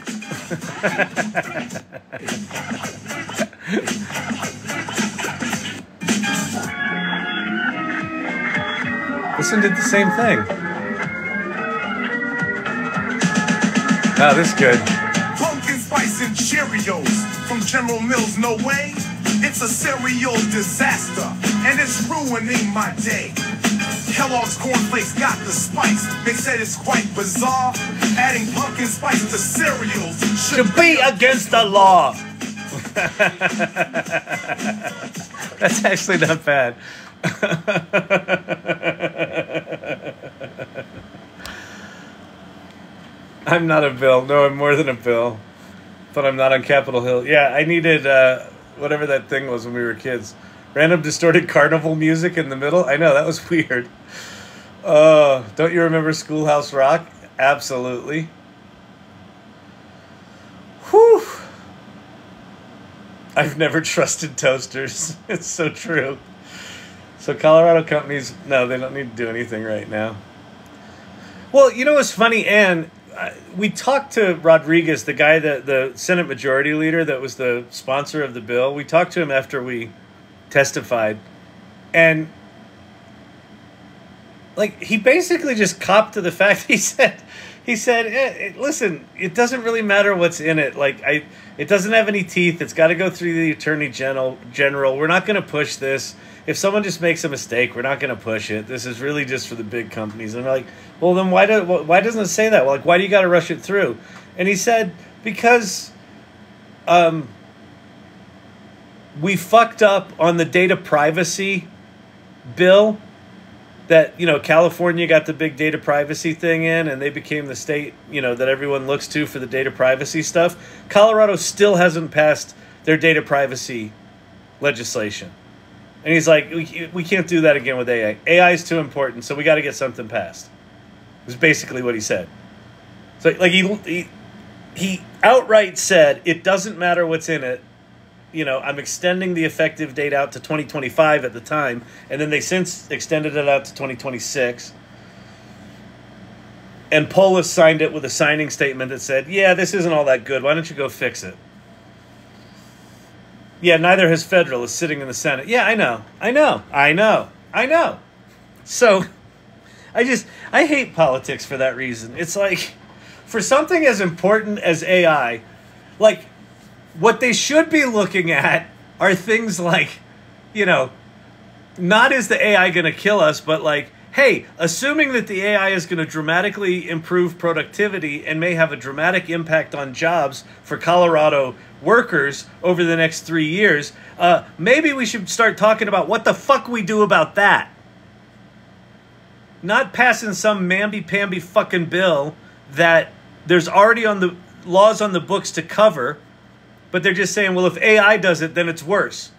This one did the same thing. Oh, this is good. Pumpkin spice and Cheerios from General Mills, no way. It's a cereal disaster, and it's ruining my day. Kellogg's cornflakes got the spice. They said it's quite bizarre. Adding pumpkin spice to cereals should be against the law. That's actually not bad. I'm not a Bill. No, I'm more than a Bill. But I'm not on Capitol Hill. Yeah, I needed whatever that thing was when we were kids. Random distorted carnival music in the middle. I know, that was weird. Don't you remember Schoolhouse Rock? Absolutely. Whew. I've never trusted toasters. It's so true. So Colorado companies, no, they don't need to do anything right now. Well, you know what's funny, Ann? We talked to Rodriguez, the guy, the Senate Majority Leader that was the sponsor of the bill. We talked to him after we testified. And, like, he basically just copped to the fact. He said, listen, it doesn't really matter what's in it. Like, it doesn't have any teeth. It's got to go through the Attorney General. We're not going to push this. If someone just makes a mistake, we're not going to push it. This is really just for the big companies. And I'm like, well, then why doesn't it say that? Well, like, why do you got to rush it through? And he said, because we fucked up on the data privacy bill. That, you know, California got the big data privacy thing in, and they became the state, you know, that everyone looks to for the data privacy stuff. Colorado still hasn't passed their data privacy legislation. And he's like, we can't do that again with AI. AI is too important, so we got to get something passed. Was basically what he said. So, like, he outright said, it doesn't matter what's in it. You know, I'm extending the effective date out to 2025 at the time, and then they since extended it out to 2026. And Polis signed it with a signing statement that said, yeah, this isn't all that good. Why don't you go fix it? Yeah, neither has federal. Is sitting in the Senate. Yeah, I know. So, I hate politics for that reason. It's like, for something as important as AI, like, what they should be looking at are things like, you know, not is the AI going to kill us, but like, hey, assuming that the AI is going to dramatically improve productivity and may have a dramatic impact on jobs for Colorado workers over the next 3 years, maybe we should start talking about what the fuck we do about that. Not passing some mamby-pamby fucking bill that there's already on the laws on the books to cover. But they're just saying, well, if AI does it, then it's worse.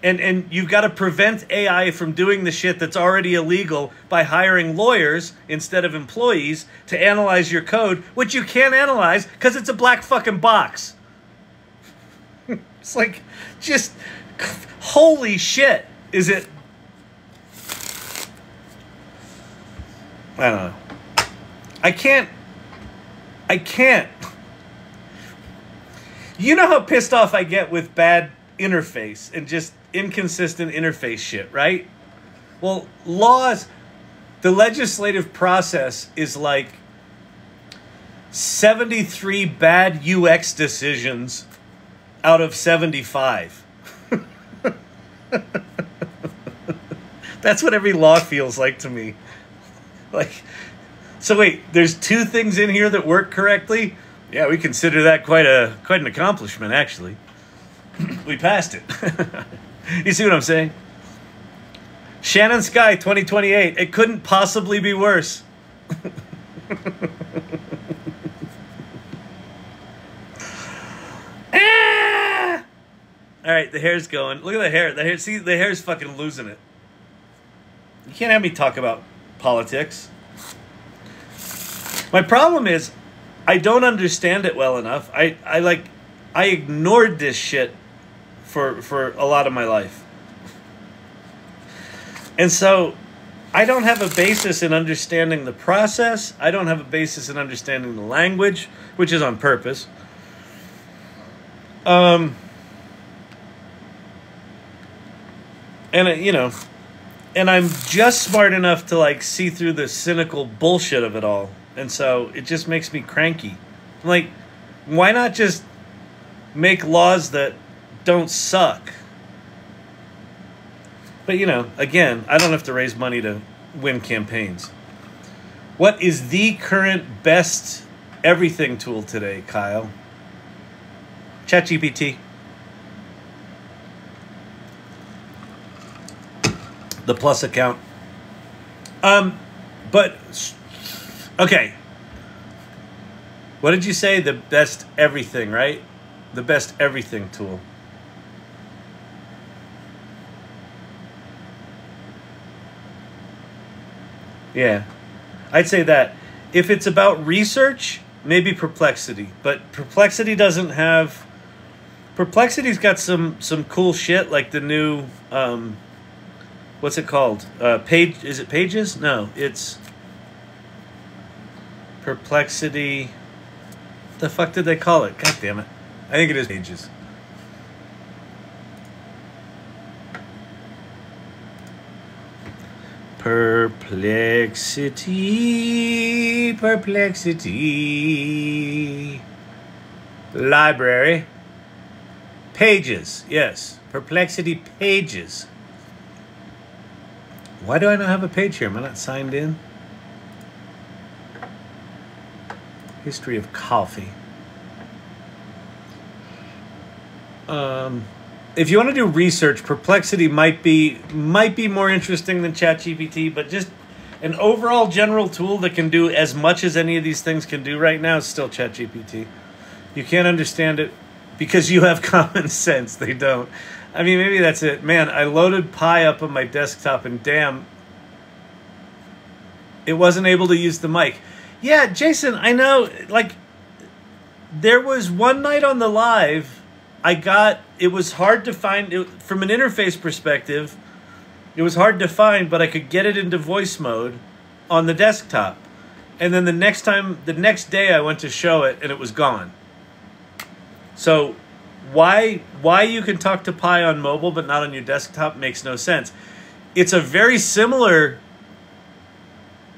And you've got to prevent AI from doing the shit that's already illegal by hiring lawyers instead of employees to analyze your code, which you can't analyze because it's a black fucking box. It's like, just, holy shit. Is it? I don't know. I can't. You know how pissed off I get with bad interface and just inconsistent interface shit, right? Well, laws, the legislative process is like 73 bad UX decisions out of 75. That's what every law feels like to me. Like, so wait, there's 2 things in here that work correctly? Yeah, we consider that quite an accomplishment, actually. We passed it. You see what I'm saying? Shannon Sky 2028. It couldn't possibly be worse. Ah! All right, the hair's going. Look at the hair. The hair. See, the hair's fucking losing it. You can't have me talk about politics. My problem is, I don't understand it well enough. I ignored this shit for a lot of my life. And so I don't have a basis in understanding the process. I don't have a basis in understanding the language, which is on purpose. And you know, and I'm just smart enough to like see through the cynical bullshit of it all. And so it just makes me cranky. I'm like, why not just make laws that don't suck? But, you know, again, I don't have to raise money to win campaigns. What is the current best everything tool today, Kyle? ChatGPT. The Plus account. But okay. What did you say? The best everything, right? The best everything tool. Yeah. I'd say that. If it's about research, maybe Perplexity. But Perplexity doesn't have... Perplexity's got some cool shit, like the new... what's it called? Page? Is it Pages? No, it's... Perplexity... The fuck did they call it? God damn it. I think it is Pages. Perplexity. Library. Pages. Yes. Perplexity Pages. Why do I not have a page here? Am I not signed in? History of coffee. If you want to do research, Perplexity might be more interesting than ChatGPT, but just an overall general tool that can do as much as any of these things can do right now is still ChatGPT. You can't understand it because you have common sense. They don't. I mean, maybe that's it. Man, I loaded Pi up on my desktop and damn, it wasn't able to use the mic. Yeah, Jason, I know, like, there was one night on the live, it was hard to find, from an interface perspective, it was hard to find, but I could get it into voice mode on the desktop. And then the next day I went to show it and it was gone. So why you can talk to Pi on mobile but not on your desktop makes no sense. It's a very similar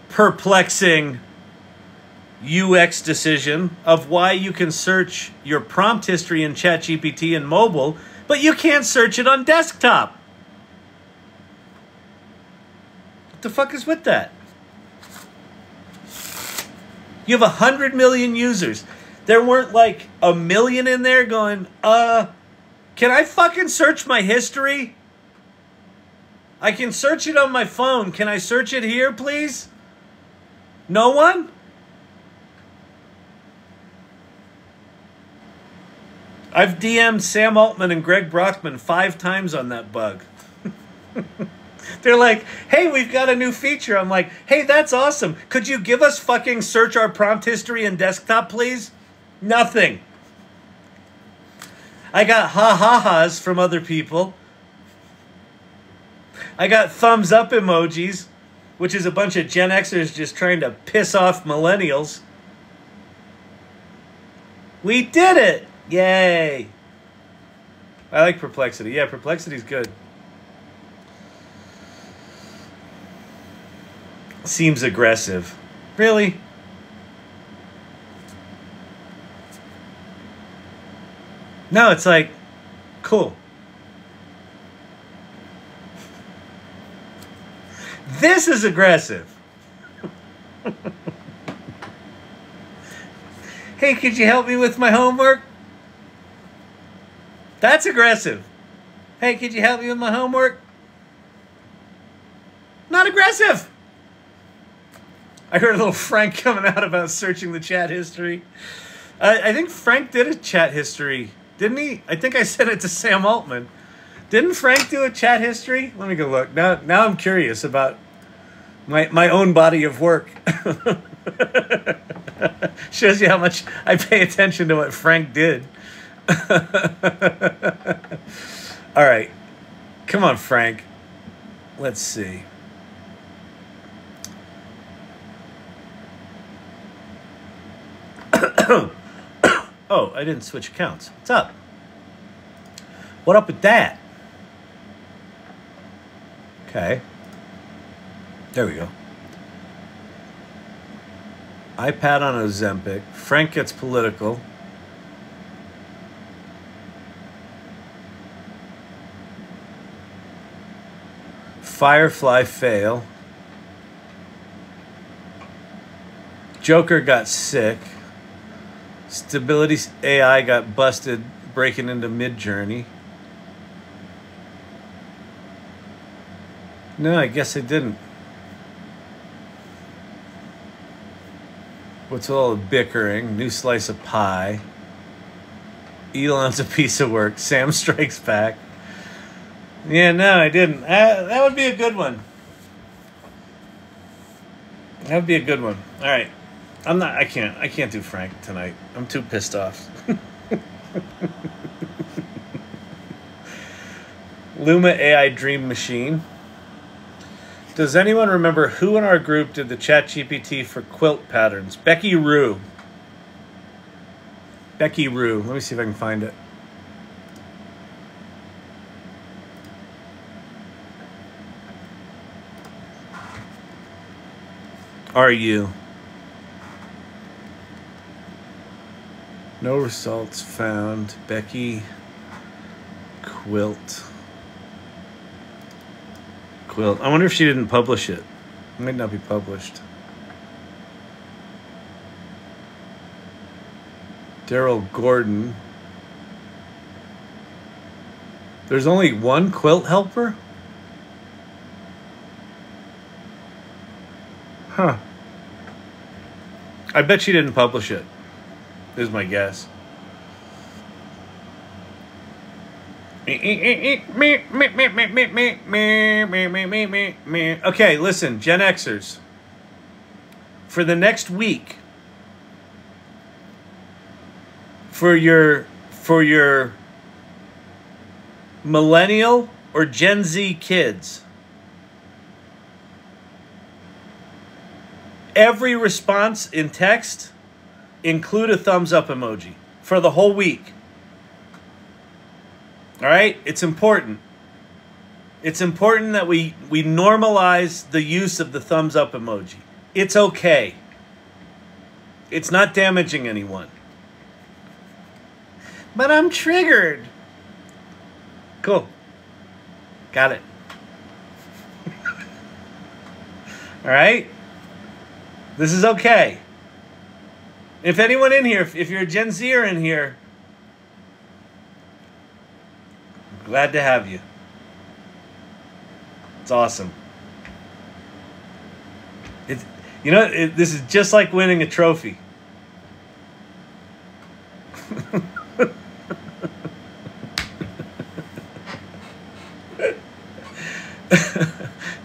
perplexing UX decision of why you can search your prompt history in ChatGPT in mobile, but you can't search it on desktop. What the fuck is with that? You have 100 million users. There weren't like 1 million in there going, can I fucking search my history? I can search it on my phone. Can I search it here, please? No one? I've DM'd Sam Altman and Greg Brockman 5 times on that bug. They're like, hey, we've got a new feature. I'm like, hey, that's awesome. Could you give us fucking search our prompt history in desktop, please? Nothing. I got ha-ha-has from other people. I got thumbs up emojis, which is a bunch of Gen Xers just trying to piss off millennials. We did it! Yay! I like Perplexity. Yeah, Perplexity's good. Seems aggressive. Really? No, it's like, cool. This is aggressive. Hey, could you help me with my homework? That's aggressive. Hey, could you help me with my homework? Not aggressive. I heard a little Frank coming out about searching the chat history. I think Frank did a chat history, didn't he? I think I sent it to Sam Altman. Didn't Frank do a chat history? Let me go look. Now I'm curious about my own body of work. Shows you how much I pay attention to what Frank did. All right. Come on, Frank. Let's see. Oh, I didn't switch accounts. What's up? What up with that? Okay. There we go. iPad on Ozempic. Frank gets political. Firefly fail. Joker got sick. Stability AI got busted breaking into Mid-Journey. No, I guess I didn't. What's all the bickering? New slice of pie. Elon's a piece of work. Sam strikes back. Yeah, no, I didn't. That would be a good one. That would be a good one. All right. I can't do Frank tonight. I'm too pissed off. Luma AI Dream Machine. Does anyone remember who in our group did the ChatGPT for quilt patterns? Becky Rue. Becky Rue. Let me see if I can find it. Are you? No results found. Becky Quilt. I wonder if she didn't publish it. It might not be published. Daryl Gordon. There's only one quilt helper? Huh. I bet she didn't publish it, is my guess. Okay, listen, Gen Xers. For the next week, for your millennial or Gen Z kids, every response in text include a thumbs up emoji for the whole week. All right? It's important. It's important that we normalize the use of the thumbs up emoji. It's okay. It's not damaging anyone. But I'm triggered. Cool. Got it. All right? This is okay. If anyone in here, if you're a Gen Zer in here, glad to have you. It's awesome. This is just like winning a trophy.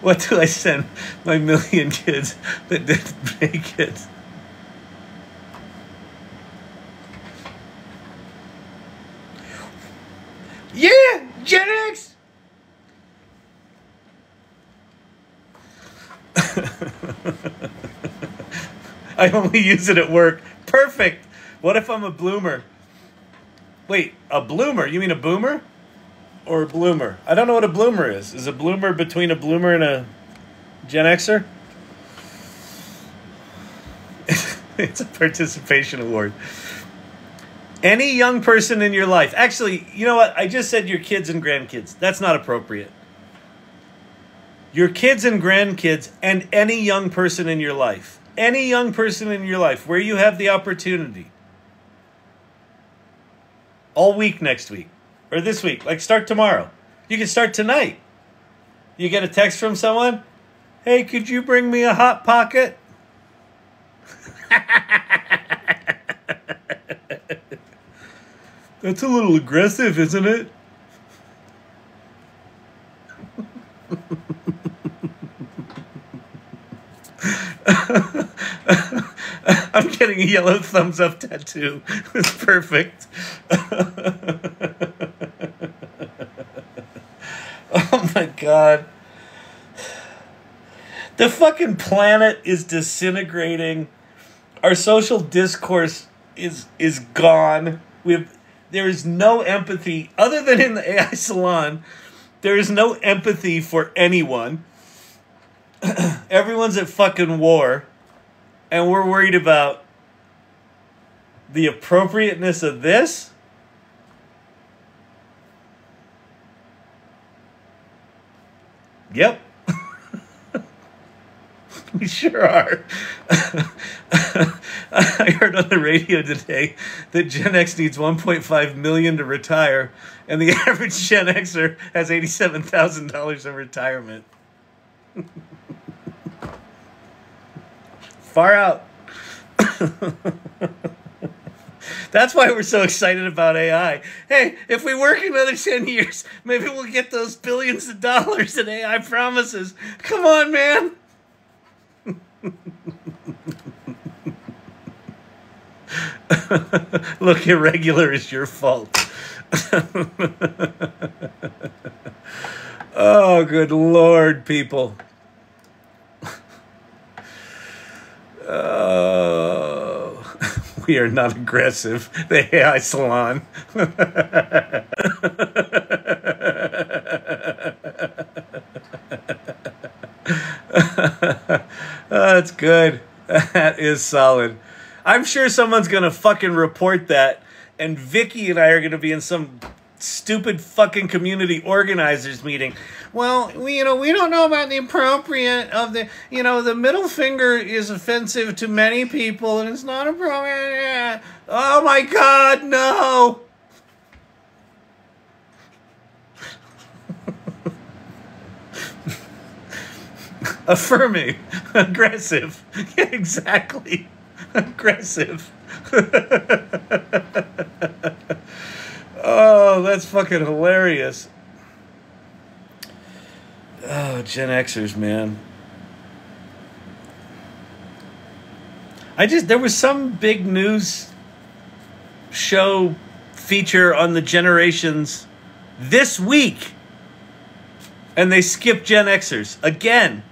What do I send my million kids that didn't make it? Yeah, Gen X! I only use it at work. Perfect. What if I'm a bloomer? Wait, a bloomer? You mean a boomer? Or a bloomer? I don't know what a bloomer is. Is a bloomer between a bloomer and a Gen Xer? It's a participation award. Any young person in your life. Actually, you know what? I just said your kids and grandkids. That's not appropriate. Your kids and grandkids and any young person in your life. Any young person in your life where you have the opportunity. All week next week. Or this week. Like start tomorrow. You can start tonight. You get a text from someone. Hey, could you bring me a Hot Pocket? That's a little aggressive, isn't it? I'm getting a yellow thumbs up tattoo. It's perfect. Oh my God. The fucking planet is disintegrating. Our social discourse is gone. There is no empathy other than in the AI salon. There is no empathy for anyone. Everyone's at fucking war. And we're worried about the appropriateness of this. Yep. We sure are. I heard on the radio today that Gen X needs 1.5 million to retire, and the average Gen Xer has $87,000 in retirement. Far out. That's why we're so excited about AI. Hey, if we work another 10 years, maybe we'll get those billions of dollars that AI promises. Come on, man. Look, irregular is your fault. Oh, good Lord, people. Oh, we are not aggressive. The AI salon. That's good. That is solid. I'm sure someone's gonna fucking report that, and Vicky and I are gonna be in some stupid fucking community organizers meeting. Well, we don't know about the appropriate of the, the middle finger is offensive to many people, and it's not appropriate. Oh my God, no. Affirming. Aggressive. Yeah, exactly. Aggressive. Oh, that's fucking hilarious. Oh, Gen Xers, man. There was some big news show feature on the generations this week, and they skipped Gen Xers again.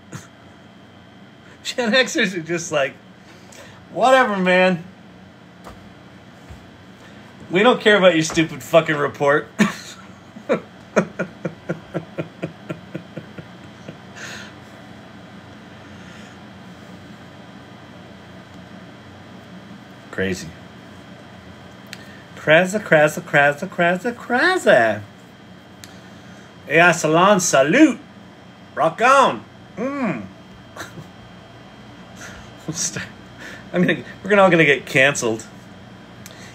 Gen Xers are just like, whatever, man. We don't care about your stupid fucking report. Crazy. Crazy. Yeah, Salon Salute. Rock on. We're all gonna get canceled.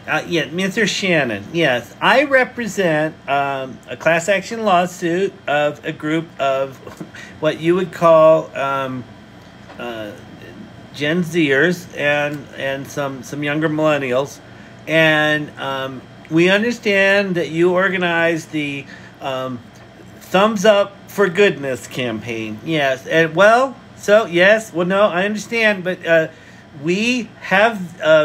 Yeah, Mr. Shannon. Yes, I represent a class action lawsuit of a group of what you would call Gen Zers and some younger millennials, and we understand that you organized the Thumbs Up for Goodness campaign. Yes, and no, I understand, but we have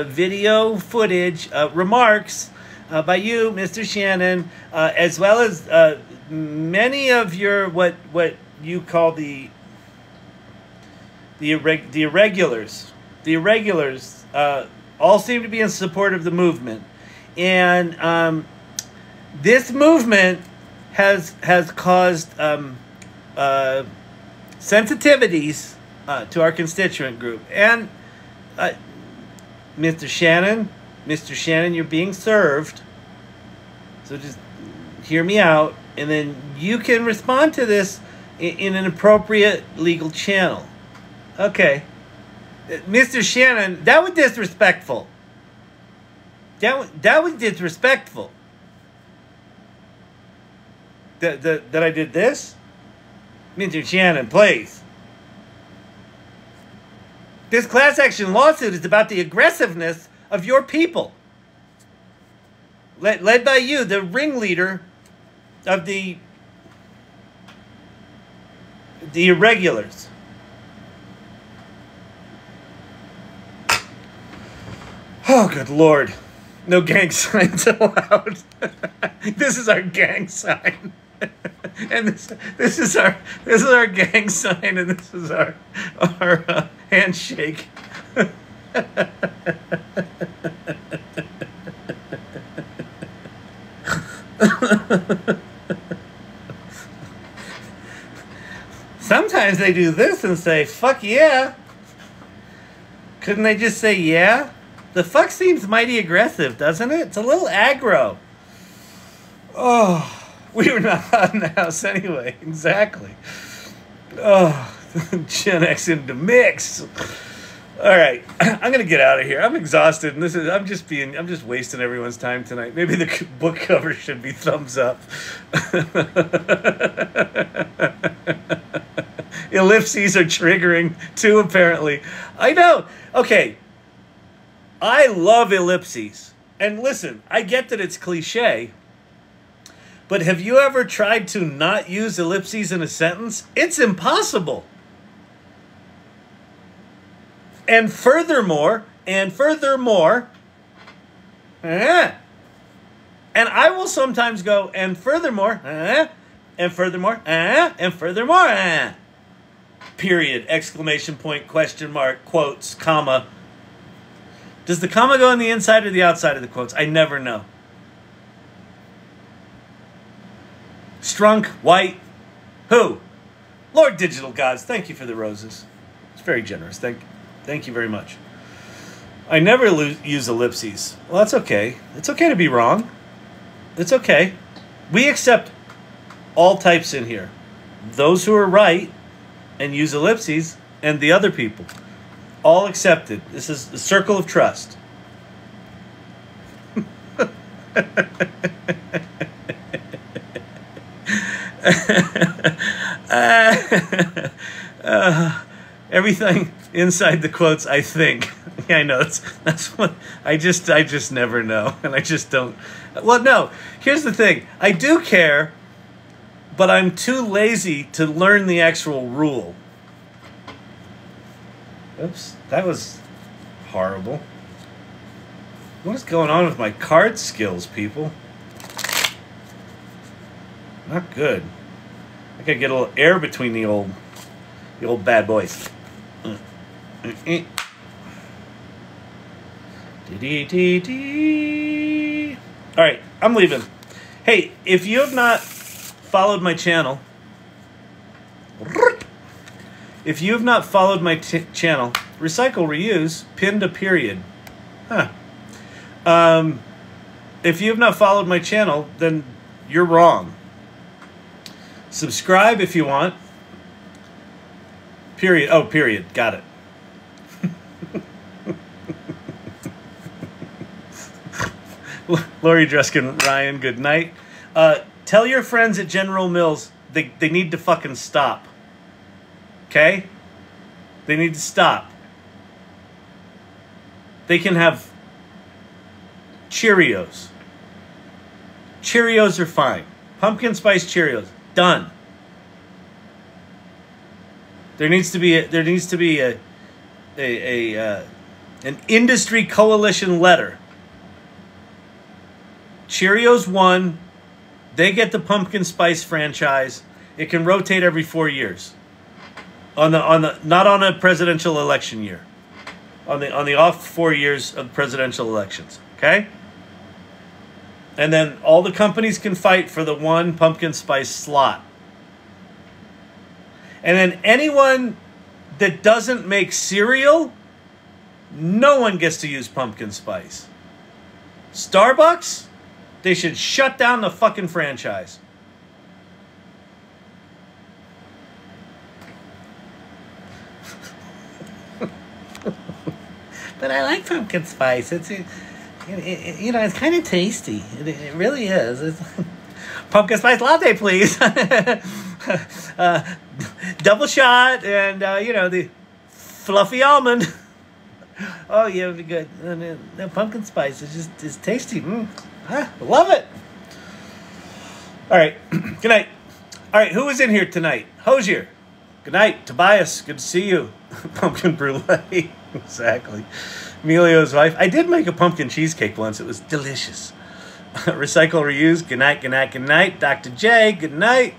video footage, remarks by you, Mr. Shannon, as well as many of your what you call the irregulars. The irregulars all seem to be in support of the movement, and this movement has caused sensitivities to our constituent group. And Mr. Shannon, you're being served. So just hear me out, and then you can respond to this in an appropriate legal channel. Okay. Mr. Shannon, that was disrespectful. That was disrespectful. That I did this? Mr. Shannon, please. This class action lawsuit is about the aggressiveness of your people. Led by you, the ringleader of the irregulars. Oh, good Lord. No gang signs allowed. This is our gang sign. And this is our gang sign, and this is our handshake. Sometimes they do this and say, fuck yeah. Couldn't they just say yeah? The fuck seems mighty aggressive, doesn't it? It's a little aggro. Oh, we were not allowed in the house anyway. Exactly. Oh, Gen X in the mix. All right, I'm gonna get out of here. I'm exhausted, and I'm just wasting everyone's time tonight. Maybe the book cover should be thumbs up. Ellipses are triggering too, apparently. I know. Okay, I love ellipses, and listen, I get that it's cliche, but have you ever tried to not use ellipses in a sentence? It's impossible. And furthermore, and I will sometimes go, and furthermore, period, exclamation point, question mark, quotes, comma. Does the comma go on the inside or the outside of the quotes? I never know. Strunk, white, who? Lord Digital Gods, thank you for the roses. It's very generous, Thank you very much. I never use ellipses. Well, that's okay. It's okay to be wrong. It's okay. We accept all types in here. Those who are right and use ellipses, and the other people. All accepted. This is the circle of trust. Everything inside the quotes, I think. Yeah, I know. That's what I just never know, and I just don't. Well, no. Here's the thing. I do care, but I'm too lazy to learn the actual rule. Oops, that was horrible. What is going on with my card skills, people? Not good. I gotta get a little air between the old bad boys. All right, I'm leaving. Hey, if you have not followed my channel, recycle, reuse, pinned a period. Huh. If you have not followed my channel, then you're wrong. Subscribe if you want. Period. Oh, period. Got it. Lori Dreskin, Ryan, good night. Tell your friends at General Mills they need to fucking stop. Okay? They need to stop. They can have Cheerios. Cheerios are fine. Pumpkin spice Cheerios. Done. There needs to be an industry coalition letter. Cheerios won. They get the pumpkin spice franchise. It can rotate every 4 years. Not on a presidential election year. On the off 4 years of presidential elections. Okay? And then all the companies can fight for the one pumpkin spice slot. And then anyone that doesn't make cereal, no one gets to use pumpkin spice. Starbucks, they should shut down the fucking franchise. But I like pumpkin spice. It's kind of tasty. It really is. Pumpkin spice latte, please. Double shot and, the fluffy almond. Oh, yeah, it'd be good. The pumpkin spice is tasty. I love it. All right. Good night. All right, who was in here tonight? Hosier. Good night. Tobias, good to see you. Pumpkin brulee. Exactly. Emilio's wife. I did make a pumpkin cheesecake once. It was delicious. Recycle, reuse. Good night, good night, good night. Dr. J, good night.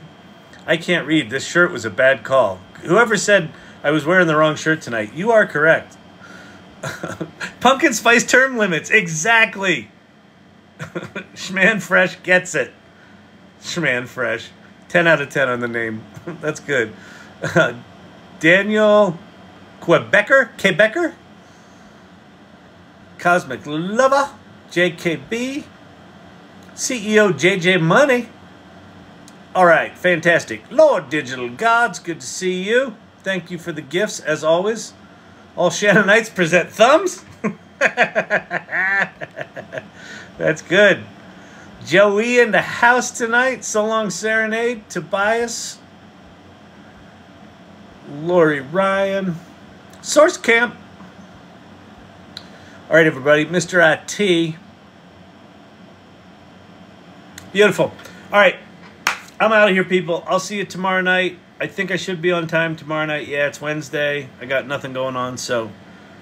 I can't read. This shirt was a bad call. Whoever said I was wearing the wrong shirt tonight, you are correct. Pumpkin spice term limits. Exactly. Schman Fresh gets it. Schman Fresh. 10 out of 10 on the name. That's good. Daniel Quebecer? Cosmic Lover. JKB. CEO JJ Money. All right, fantastic. Lord Digital Gods, good to see you. Thank you for the gifts, as always. All Shannonites present thumbs. That's good. Joey in the house tonight. So long, Serenade. Tobias. Lori Ryan. Source Camp. All right, everybody. Mr. IT. Beautiful. All right. I'm out of here, people. I'll see you tomorrow night. I think I should be on time tomorrow night. Yeah, it's Wednesday. I got nothing going on, so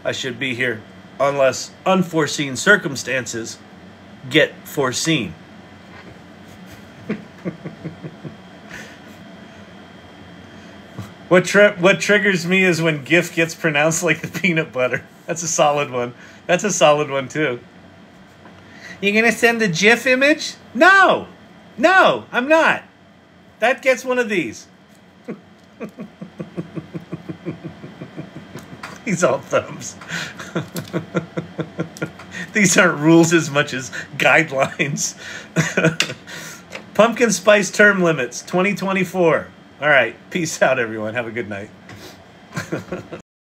I should be here. Unless unforeseen circumstances get foreseen. What triggers me is when GIF gets pronounced like the peanut butter. That's a solid one. That's a solid one, too. You gonna send a GIF image? No! No, I'm not. That gets one of these. These all thumbs. These aren't rules as much as guidelines. Pumpkin spice term limits, 2024. All right, peace out, everyone. Have a good night.